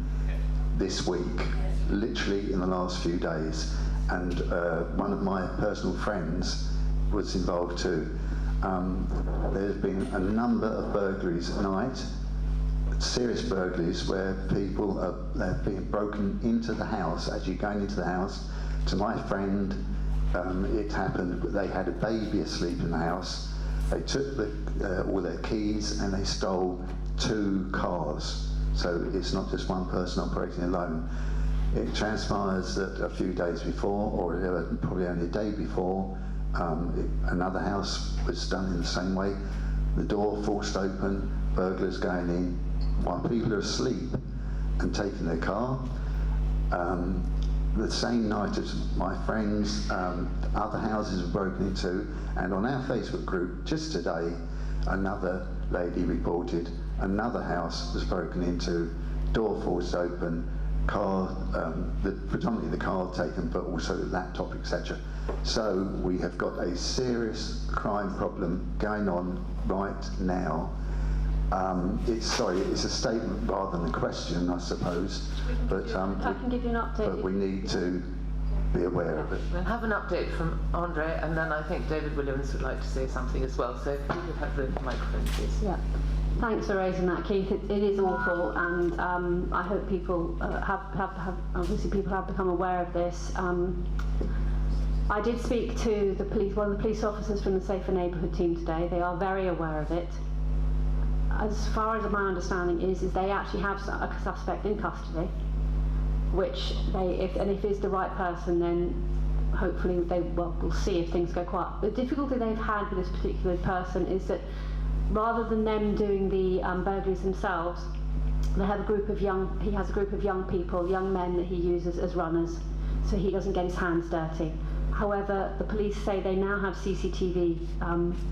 this week, literally in the last few days, and one of my personal friends was involved too. There's been a number of burglaries at night, serious burglaries, where people have been broken into the house. As you're going into the house, to my friend, it happened, they had a baby asleep in the house. They took all their keys and they stole 2 cars. So it's not just one person operating alone. It transpires that a few days before, or probably only a day before, another house was done in the same way. The door forced open, burglars going in while people are asleep and taking their car. The same night as my friends, other houses were broken into, and on our Facebook group just today, another lady reported another house was broken into, door forced open, car, predominantly the car taken, but also the laptop, etc. So we have got a serious crime problem going on right now. It's a statement rather than a question, I suppose. But I can give you an update. But we need to be aware of it. We'll have an update from Andre, and then I think David Williams would like to say something as well. So if you could have the microphone, please. Yeah. Thanks for raising that, Keith. It is awful, and I hope people have obviously people have become aware of this. I did speak to the police, one of the police officers from the Safer Neighbourhood team today. They are very aware of it. As far as my understanding is they actually have a suspect in custody, which if it's the right person, then hopefully we'll see if things go quiet. The difficulty they've had with this particular person is that rather than them doing the burglaries themselves, he has a group of young people, young men that he uses as runners, so he doesn't get his hands dirty. However, the police say they now have CCTV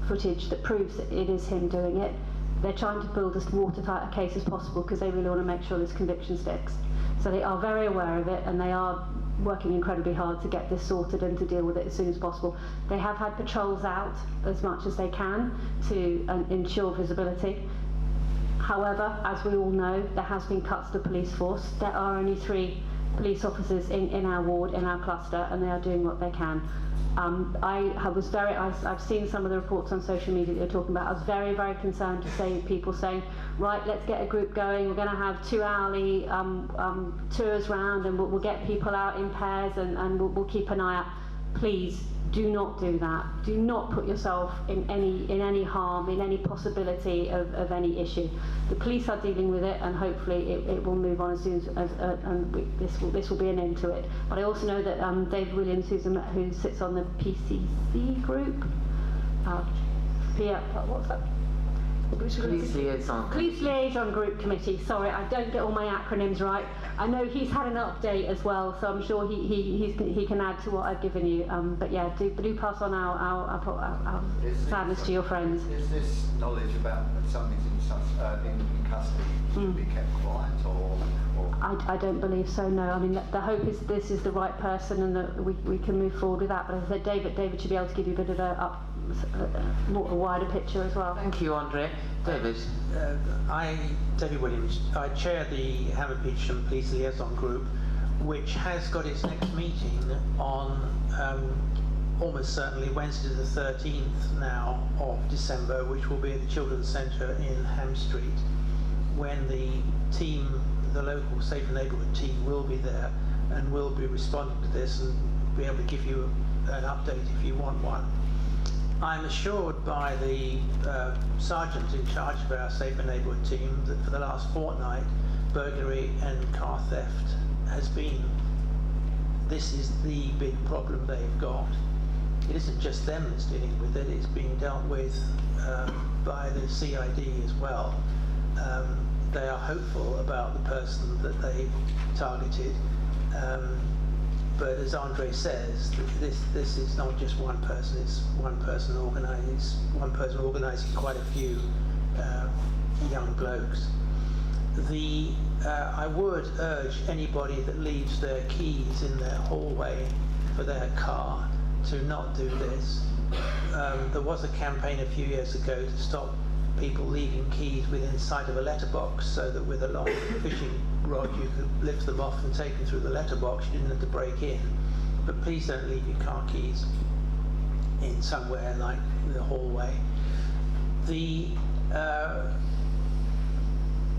footage that proves that it is him doing it. They're trying to build as watertight a case as possible because they really want to make sure this conviction sticks. So they are very aware of it, and they are working incredibly hard to get this sorted and to deal with it as soon as possible. They have had patrols out as much as they can to ensure visibility. However, as we all know, there has been cuts to the police force. There are only 3 police officers in our ward, in our cluster, and they are doing what they can. I've seen some of the reports on social media that you're talking about. I was very, very concerned to see people saying, right, let's get a group going. We're going to have 2-hourly tours round, and we'll get people out in pairs, and we'll keep an eye out. Please do not do that. Do not put yourself in any harm, in any possibility of any issue. The police are dealing with it, and hopefully it will move on as soon as this will be an end to it. But I also know that David Williams, who sits on the PCC group, what's that? Police Liaison. Police Liaison Group Committee. Sorry, I don't get all my acronyms right. I know he's had an update as well, so I'm sure he can add to what I've given you. But yeah, do pass on our sadness to your friends. Is this knowledge about something's in custody should be kept quiet, or? I don't believe so, no. I mean, the hope is this is the right person and that we can move forward with that. But as I said, David should be able to give you a bit of a wider picture as well. Thank you, Andre. David. David Williams. I chair the Ham and Petersham Police Liaison Group, which has got its next meeting on almost certainly Wednesday the 13th now of December, which will be at the Children's Centre in Ham Street, when the local Safer Neighbourhood team will be there and will be responding to this and be able to give you an update if you want one. I'm assured by the sergeant in charge of our Safer Neighbourhood team that for the last fortnight, burglary and car theft this is the big problem they've got. It isn't just them that's dealing with it, it's being dealt with by the CID as well. They are hopeful about the person that they've targeted. But as Andre says, this is not just one person, it's one person organising quite a few young blokes. I would urge anybody that leaves their keys in their hallway for their car to not do this. There was a campaign a few years ago to stop people leaving keys within sight of a letterbox, so that with a long fishing rod you could lift them off and take them through the letterbox. You didn't have to break in. But please don't leave your car keys in somewhere like the hallway. The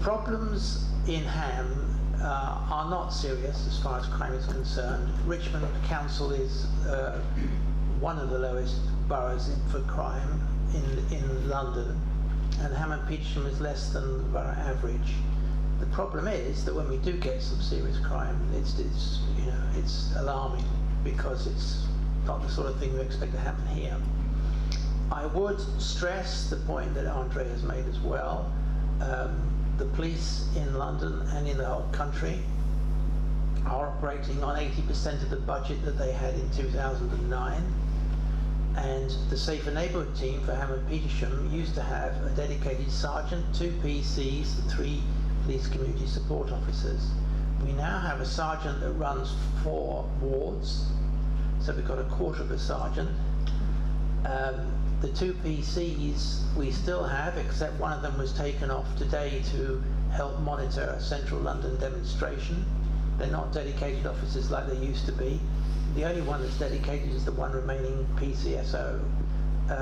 problems in Ham are not serious as far as crime is concerned. Richmond Council is one of the lowest boroughs for crime in London, and Ham and Petersham is less than the borough average. The problem is that when we do get some serious crime, it's alarming, because it's not the sort of thing we expect to happen here. I would stress the point that Andre has made as well. The police in London and in the whole country are operating on 80% of the budget that they had in 2009. And the Safer Neighbourhood team for Ham and Petersham used to have a dedicated sergeant, 2 PCs and 3 police community support officers. We now have a sergeant that runs 4 wards, so we've got a quarter of a sergeant. The 2 PCs we still have, except one of them was taken off today to help monitor a central London demonstration. They're not dedicated officers like they used to be. The only one that's dedicated is the one remaining PCSO. I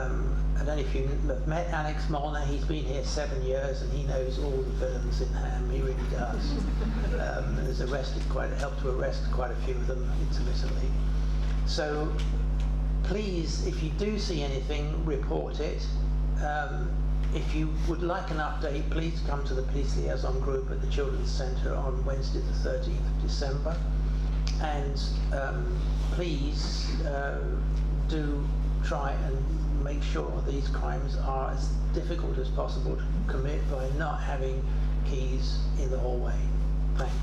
don't know if you have met Alex Molnar. He's been here 7 years and he knows all the villains in Ham. He really does. Helped to arrest quite a few of them intermittently. So please, if you do see anything, report it. If you would like an update, please come to the Police Liaison Group at the Children's Centre on Wednesday the 13th of December. And please do try and make sure these crimes are as difficult as possible to commit by not having keys in the hallway. Thanks.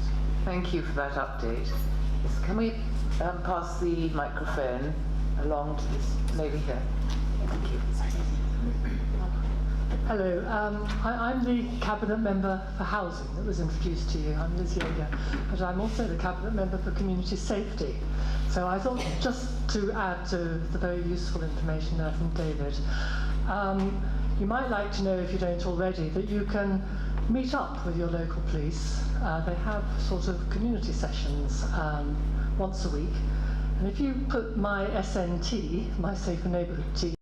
Thank you for that update. Yes, can we pass the microphone along to this lady here? Thank you. Hello, I'm the Cabinet Member for Housing that was introduced to you. I'm Liz Yeager, but I'm also the Cabinet Member for Community Safety. So I thought, just to add to the very useful information there from David, you might like to know, if you don't already, that you can meet up with your local police. They have sort of community sessions once a week. And if you put my SNT, my Safer Neighbourhood team,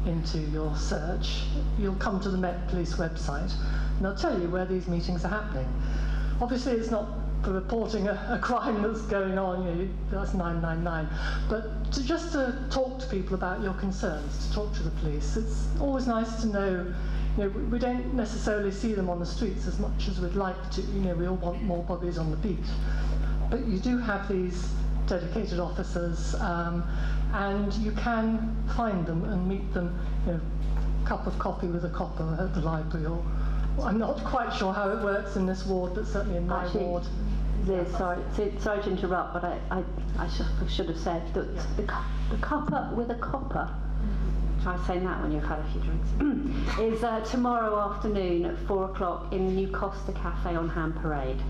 into your search, you'll come to the Met Police website, and they'll tell you where these meetings are happening. Obviously, it's not for reporting a crime that's going on, that's 999, but just to talk to people about your concerns, to talk to the police. It's always nice to know, we don't necessarily see them on the streets as much as we'd like to. We all want more bodies on the beat, but you do have these dedicated officers, and you can find them and meet them cup of coffee with a copper at the library, or I'm not quite sure how it works in this ward, but certainly in my ward. Sorry to interrupt, but I should have said that the cuppa with a copper, try saying that when you've had a few drinks, is tomorrow afternoon at 4 o'clock in the new Costa Cafe on Ham Parade.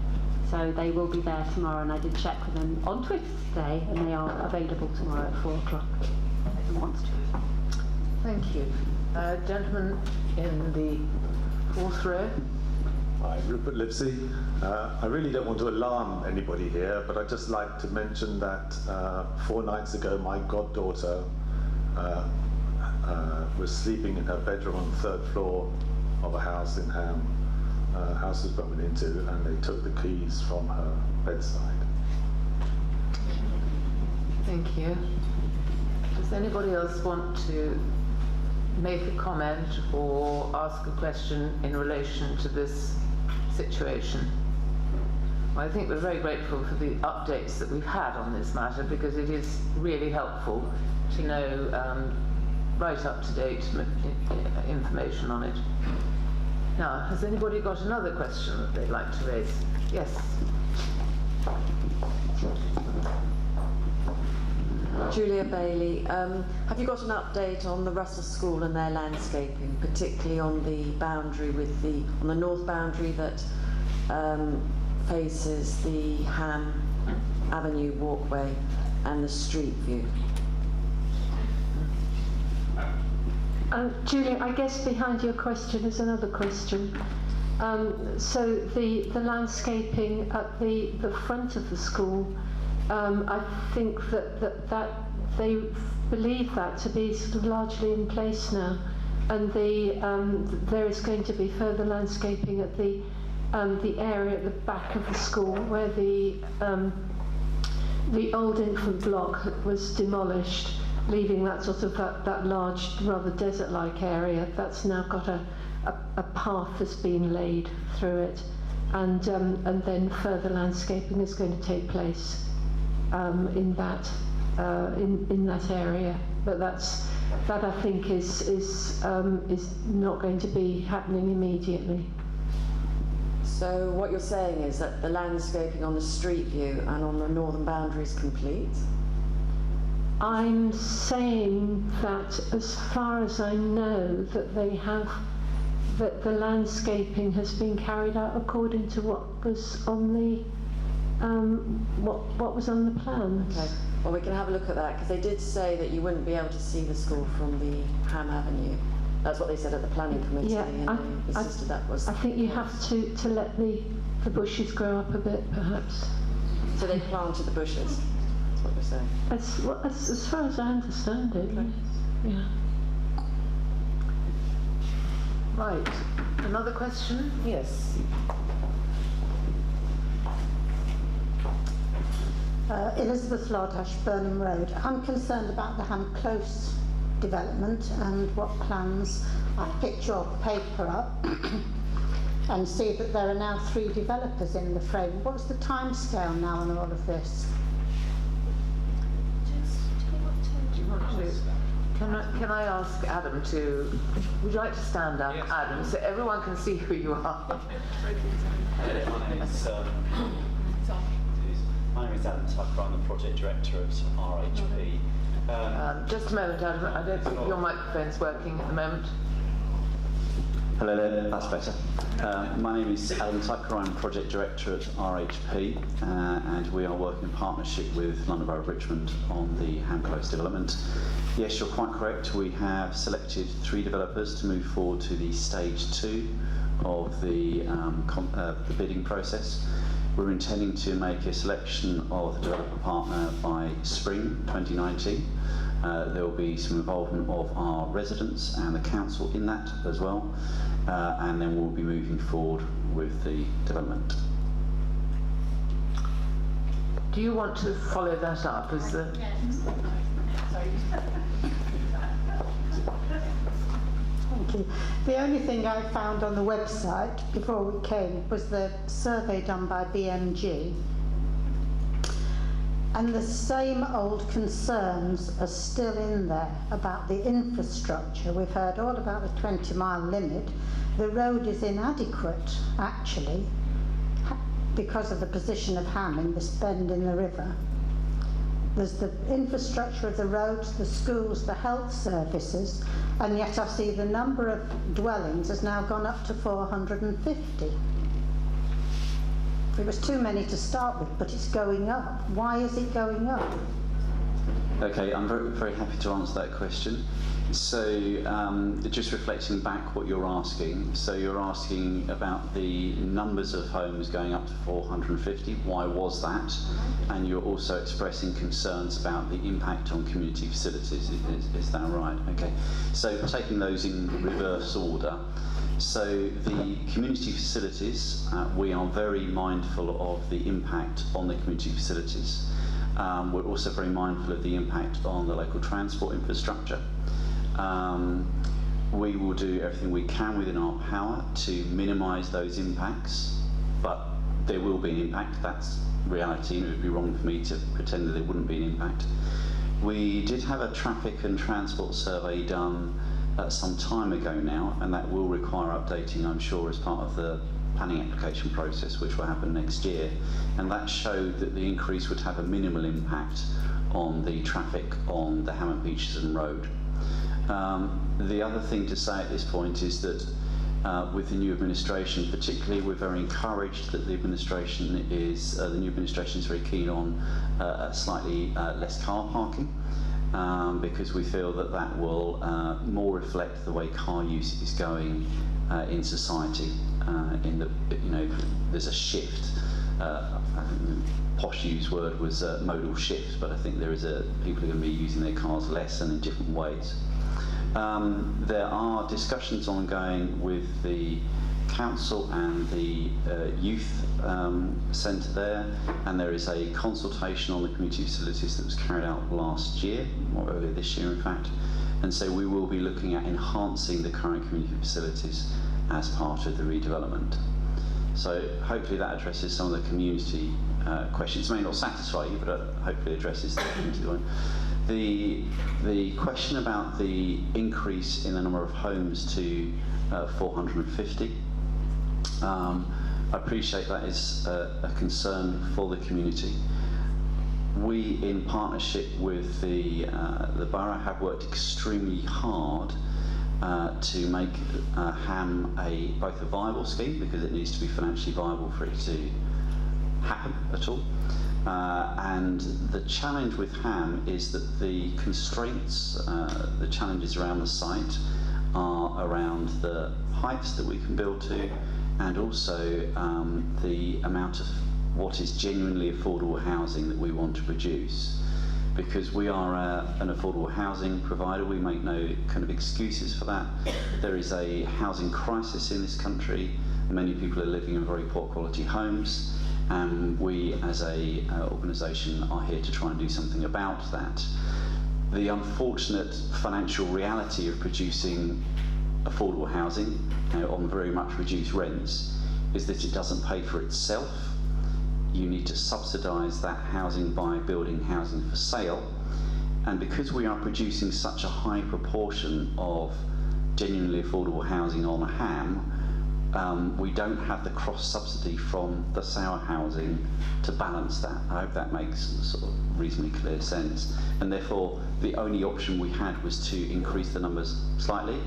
So they will be there tomorrow, and I did check with them on Twitter today, and they are available tomorrow at 4 o'clock if anyone wants to. Thank you. Gentleman in the fourth row. Hi, Rupert Livesey. I really don't want to alarm anybody here, but I'd just like to mention that 4 nights ago my goddaughter was sleeping in her bedroom on the 3rd floor of a house in Ham. House was broken into, and they took the keys from her bedside. Thank you. Does anybody else want to make a comment or ask a question in relation to this situation? Well, I think we're very grateful for the updates that we've had on this matter, because it is really helpful to know right up to date information on it. Now, has anybody got another question that they'd like to raise? Yes. Julia Bailey, have you got an update on the Russell School and their landscaping, particularly on the boundary with on the north boundary that faces the Ham Avenue walkway and the street view? Julia, I guess behind your question is another question. So the landscaping at the front of the school, I think that they believe that to be sort of largely in place now, and there is going to be further landscaping at the area at the back of the school where the old infant block was demolished, leaving that sort of that large, rather desert-like area. That's now got a path that's been laid through it, and then further landscaping is going to take place in that area. But that I think is not going to be happening immediately. So what you're saying is that the landscaping on the street view and on the northern boundary is complete? I'm saying that as far as I know, that the landscaping has been carried out according to what was on the what was on the plans. Okay. Well, we can have a look at that, because they did say that you wouldn't be able to see the school from the Ham Avenue. That's what they said at the planning committee, and they insisted that was. I think you have to let the bushes grow up a bit, perhaps. So they planted the bushes. That's what you're saying. As far as I understand it, okay. Yeah. Right. Another question? Yes. Elizabeth Lardash, Burnham Road. I'm concerned about the Ham Close development and what plans. I picked your paper up and see that there are now 3 developers in the frame. What's the timescale now on all of this? Do you want to? Can I ask Adam to? Would you like to stand up, yes, Adam, so everyone can see who you are? My name is Adam Tucker. I'm the project director at RHP. Just a moment, Adam. I don't think your microphone's working at the moment. Hello there, that's better. My name is Adam Tucker. I'm project director at RHP, and we are working in partnership with London Borough of Richmond on the Ham Close development. Yes, you're quite correct. We have selected 3 developers to move forward to the stage 2 of the bidding process. We're intending to make a selection of the developer partner by spring 2019. There will be some involvement of our residents and the council in that as well, and then we'll be moving forward with the development. Do you want to follow that up as the... Thank you. The only thing I found on the website before we came was the survey done by BMG. And the same old concerns are still in there about the infrastructure. We've heard all about the 20-mile limit. The road is inadequate, actually, because of the position of Ham in this bend in the river. There's the infrastructure of the roads, the schools, the health services, and yet I see the number of dwellings has now gone up to 450. It was too many to start with, but it's going up. Why is it going up? Okay, I'm very, very happy to answer that question. So, just reflecting back what you're asking. So you're asking about the numbers of homes going up to 450. Why was that? And you're also expressing concerns about the impact on community facilities. Is that right? Okay. So taking those in reverse order. So the community facilities, we are very mindful of the impact on the community facilities. We're also very mindful of the impact on the local transport infrastructure. We will do everything we can within our power to minimise those impacts, but there will be an impact. That's reality, and it would be wrong for me to pretend that there wouldn't be an impact. We did have a traffic and transport survey done some time ago now, and that will require updating, I'm sure, as part of the planning application process, which will happen next year. And that showed that the increase would have a minimal impact on the traffic on the Ham and Petersham Road. The other thing to say at this point is that with the new administration, particularly, we're very encouraged that the administration is the new administration is very keen on slightly less car parking. Because we feel that that will more reflect the way car use is going in society. In that, you know, there's a shift. I think the posh used word was modal shift, but I think there is people are going to be using their cars less and in different ways. There are discussions ongoing with the council and the youth centre there, and there is a consultation on the community facilities that was carried out last year, or earlier this year in fact, and so we will be looking at enhancing the current community facilities as part of the redevelopment. So hopefully that addresses some of the community questions. It may not satisfy you, but hopefully addresses the community one. The question about the increase in the number of homes to 450, I appreciate that is a concern for the community. We, in partnership with the borough, have worked extremely hard to make Ham both a viable scheme, because it needs to be financially viable for it to happen at all. And the challenge with Ham is that the constraints, the challenges around the site are around the heights that we can build to, and also the amount of what is genuinely affordable housing that we want to produce. Because we are an affordable housing provider, we make no kind of excuses for that. There is a housing crisis in this country. Many people are living in very poor quality homes, and we as a organisation are here to try and do something about that. The unfortunate financial reality of producing affordable housing on very much reduced rents is that it doesn't pay for itself. You need to subsidise that housing by building housing for sale, and because we are producing such a high proportion of genuinely affordable housing on Ham, we don't have the cross-subsidy from the sale housing to balance that. I hope that makes sort of reasonably clear sense, and therefore the only option we had was to increase the numbers slightly.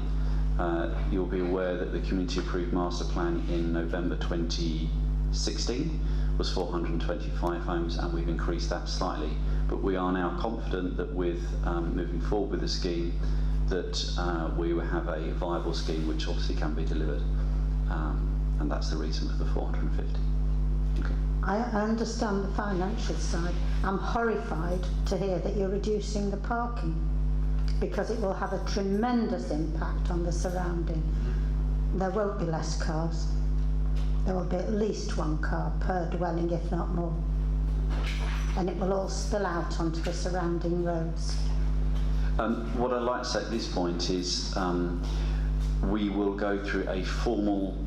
You'll be aware that the community approved master plan in November 2016 was 425 homes, and we've increased that slightly. But we are now confident that with moving forward with the scheme, that we will have a viable scheme which obviously can be delivered. And that's the reason for the 450. Okay. I understand the financial side. I'm horrified to hear that you're reducing the parking, because it will have a tremendous impact on the surrounding. There won't be less cars. There will be at least one car per dwelling, if not more. And it will all spill out onto the surrounding roads. What I'd like to say at this point is we will go through a formal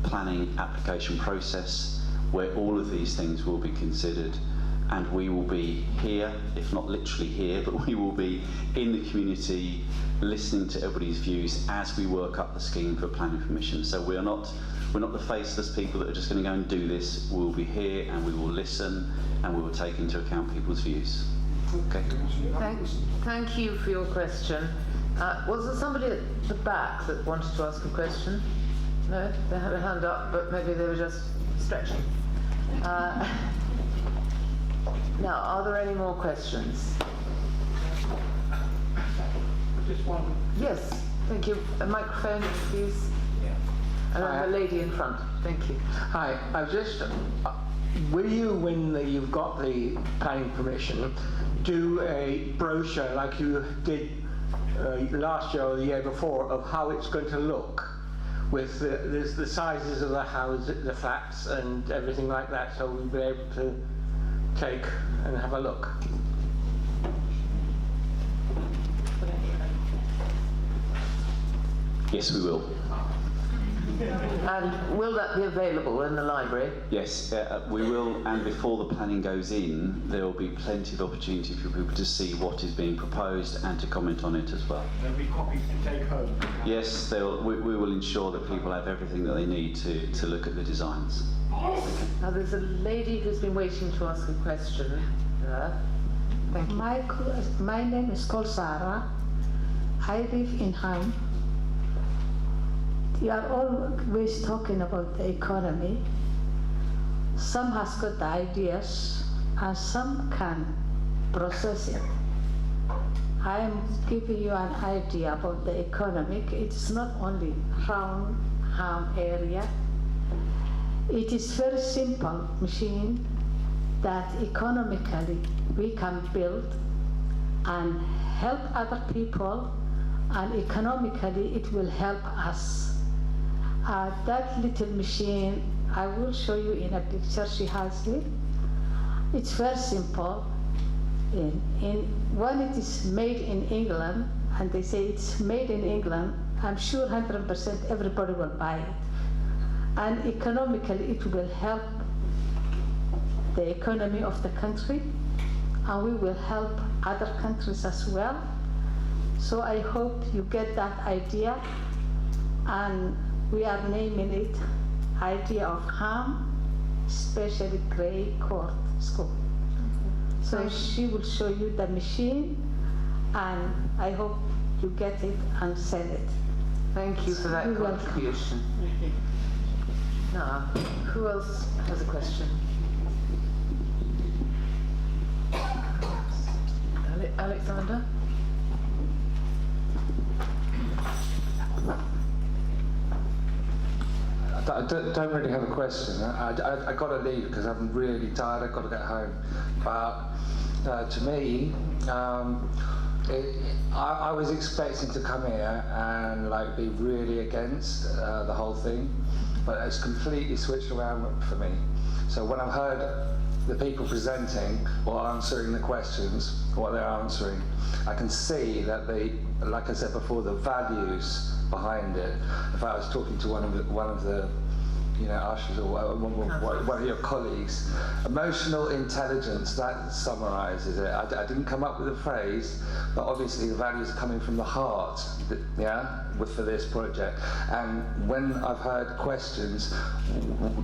planning application process where all of these things will be considered, and we will be here, if not literally here, but we will be in the community listening to everybody's views as we work up the scheme for planning permission. So we're not the faceless people that are just going to go and do this. We'll be here and we will listen and we will take into account people's views. Okay. Thank you for your question. Was there somebody at the back that wanted to ask a question? No? They had a hand up, but maybe they were just stretching. Now, are there any more questions? Just one. Yes, thank you. A microphone, please. And then the lady in front. Thank you. Hi, I've just. Will you, when you've got the planning permission, do a brochure like you did last year or the year before of how it's going to look, with the sizes of the houses, the flats, and everything like that, so we'll be able to take and have a look? Yes, we will. And will that be available in the library? Yes, we will, and before the planning goes in, there will be plenty of opportunity for people to see what is being proposed and to comment on it as well. There'll be copies to take home? Yes, we will ensure that people have everything that they need to look at the designs. Now there's a lady who's been waiting to ask a question there. Thank you. My name is called Sarah. I live in Ham. You are always talking about the economy. Some has got the ideas and some can process it. I am giving you an idea about the economic. It's not only around Ham area. It is very simple machine that economically we can build and help other people, and economically it will help us. That little machine, I will show you in a picture, she has it. It's very simple. When it is made in England, and they say it's made in England, I'm sure 100% everybody will buy it. And economically it will help the economy of the country, and we will help other countries as well. So I hope you get that idea, and we are naming it Idea of Ham, especially Grey Court School. So she will show you the machine, and I hope you get it and sell it. Thank you for that contribution. Now, who else has a question? Alexander? I don't really have a question. I got to leave because I'm really tired. I've got to get home. But to me, I was expecting to come here and like be really against the whole thing, but it's completely switched around for me. So when I've heard the people presenting or answering the questions, what they're answering, I can see that they, like I said before, the values behind it. If I was talking to one of the ushers or one of your colleagues, emotional intelligence, that summarises it. I didn't come up with a phrase, but obviously the values are coming from the heart, for this project. And when I've heard questions,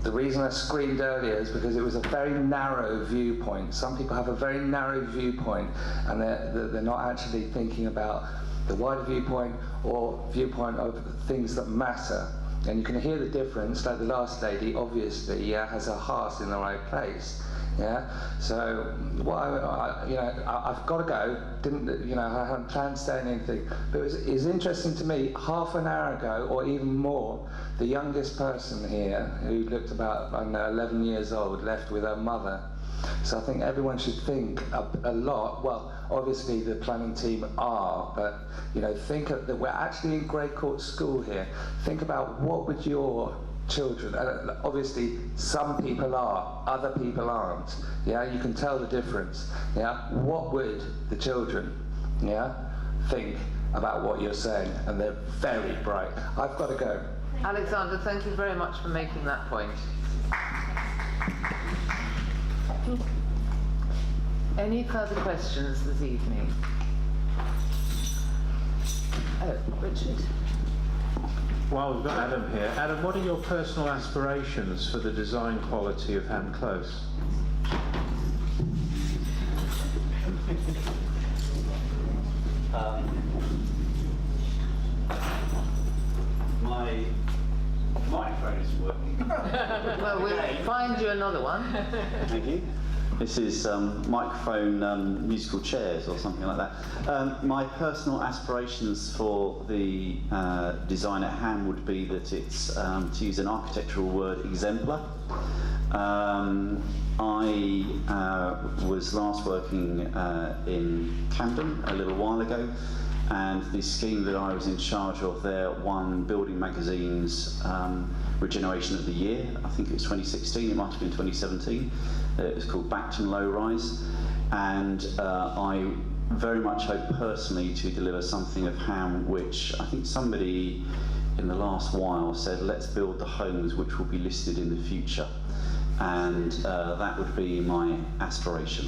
the reason I screamed earlier is because it was a very narrow viewpoint. Some people have a very narrow viewpoint, and they're not actually thinking about the wider viewpoint or viewpoint of things that matter. And you can hear the difference, like the last lady obviously has her heart in the right place. So what I've got to go. I haven't planned to say anything, but it was interesting to me. Half an hour ago, or even more, the youngest person here, who looked about 11 years old, left with her mother. So I think everyone should think a lot. Well, obviously the planning team are, but think that we're actually in Grey Court School here. Think about what would your children, obviously some people are, other people aren't. You can tell the difference. What would the children think about what you're saying? And they're very bright. I've got to go. Alexander, thank you very much for making that point. Any further questions this evening? Oh, Richard. Well, we've got Adam here. Adam, what are your personal aspirations for the design quality of Ham Close? My microphone isn't working. Well, we'll find you another one. Thank you. This is microphone musical chairs or something like that. My personal aspirations for the design at Ham would be that it's, to use an architectural word, exemplar. I was last working in Camden a little while ago, and the scheme that I was in charge of there won Building Magazine's Regeneration of the Year. I think it was 2016, it might have been 2017. It was called Backton Low Rise, and I very much hope personally to deliver something of Ham which I think somebody in the last while said, let's build the homes which will be listed in the future, and that would be my aspiration.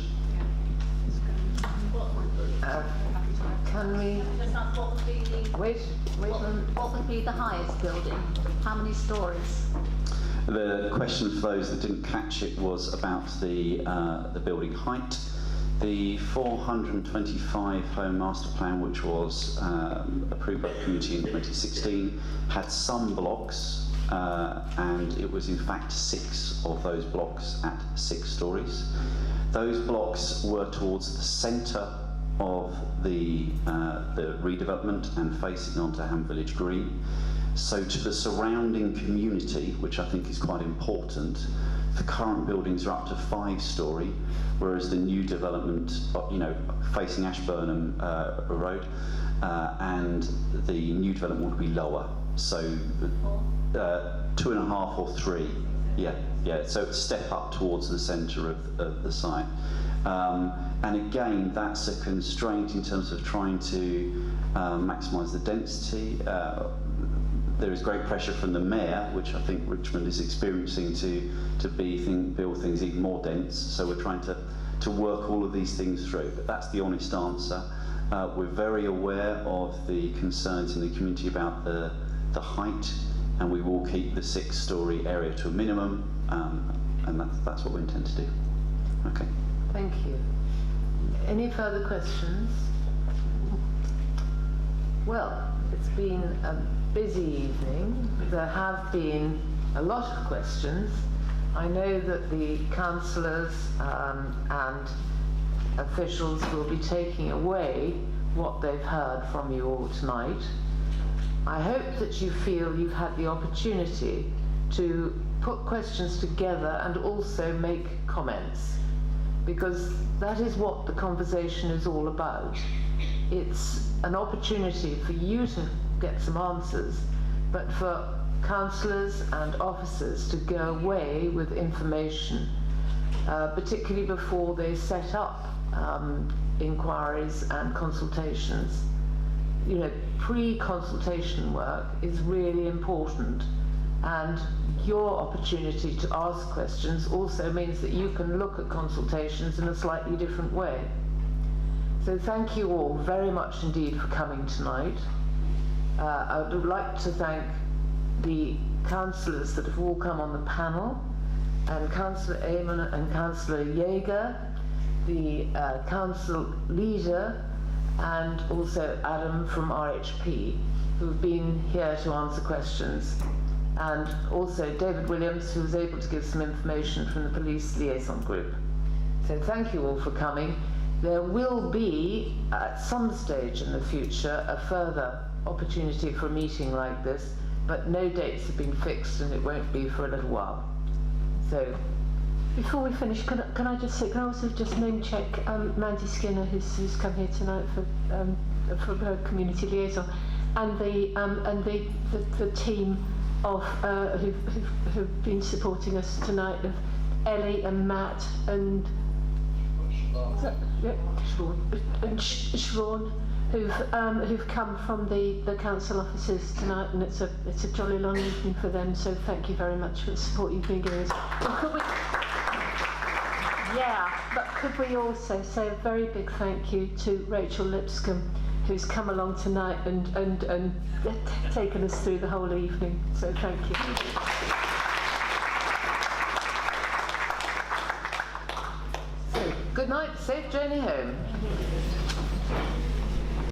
Can we just ask what would be the wait a minute. What would be the highest building? How many stories? The question for those that didn't catch it was about the building height. The 425 home master plan, which was approved by the community in 2016, had some blocks, and it was in fact 6 of those blocks at 6 stories. Those blocks were towards the centre of the redevelopment and facing onto Ham Village Green. So to the surrounding community, which I think is quite important, the current buildings are up to 5-storey, whereas the new development, facing Ashburnham Road, and the new development would be lower. So 2.5 or 3, yeah. So it's a step up towards the centre of the site. And again, that's a constraint in terms of trying to maximise the density. There is great pressure from the mayor, which I think Richmond is experiencing, to build things even more dense. So we're trying to work all of these things through. But that's the honest answer. We're very aware of the concerns in the community about the height, and we will keep the 6-storey area to a minimum, and that's what we intend to do. Okay. Thank you. Any further questions? Well, it's been a busy evening. There have been a lot of questions. I know that the councillors and officials will be taking away what they've heard from you all tonight. I hope that you feel you've had the opportunity to put questions together and also make comments, because that is what the conversation is all about. It's an opportunity for you to get some answers, but for councillors and officers to go away with information, particularly before they set up inquiries and consultations. Pre-consultation work is really important, and your opportunity to ask questions also means that you can look at consultations in a slightly different way. So thank you all very much indeed for coming tonight. I would like to thank the councillors that have all come on the panel, and Councillor Eamon and Councillor Jaeger, the council leader, and also Adam from RHP, who've been here to answer questions, and also David Williams, who was able to give some information from the police liaison group. So thank you all for coming. There will be, at some stage in the future, a further opportunity for a meeting like this, but no dates have been fixed, and it won't be for a little while. So, before we finish, can I just say, can I also just name check Mandy Skinner, who's come here tonight for her community liaison, and the team of who've been supporting us tonight, of Ellie and Matt and Siobhan, who've come from the council offices tonight, and it's a jolly long evening for them. So thank you very much for the support you've been giving us. Yeah. But could we also say a very big thank you to Rachel Lipscomb, who's come along tonight and taken us through the whole evening. So thank you. So, good night, safe journey home.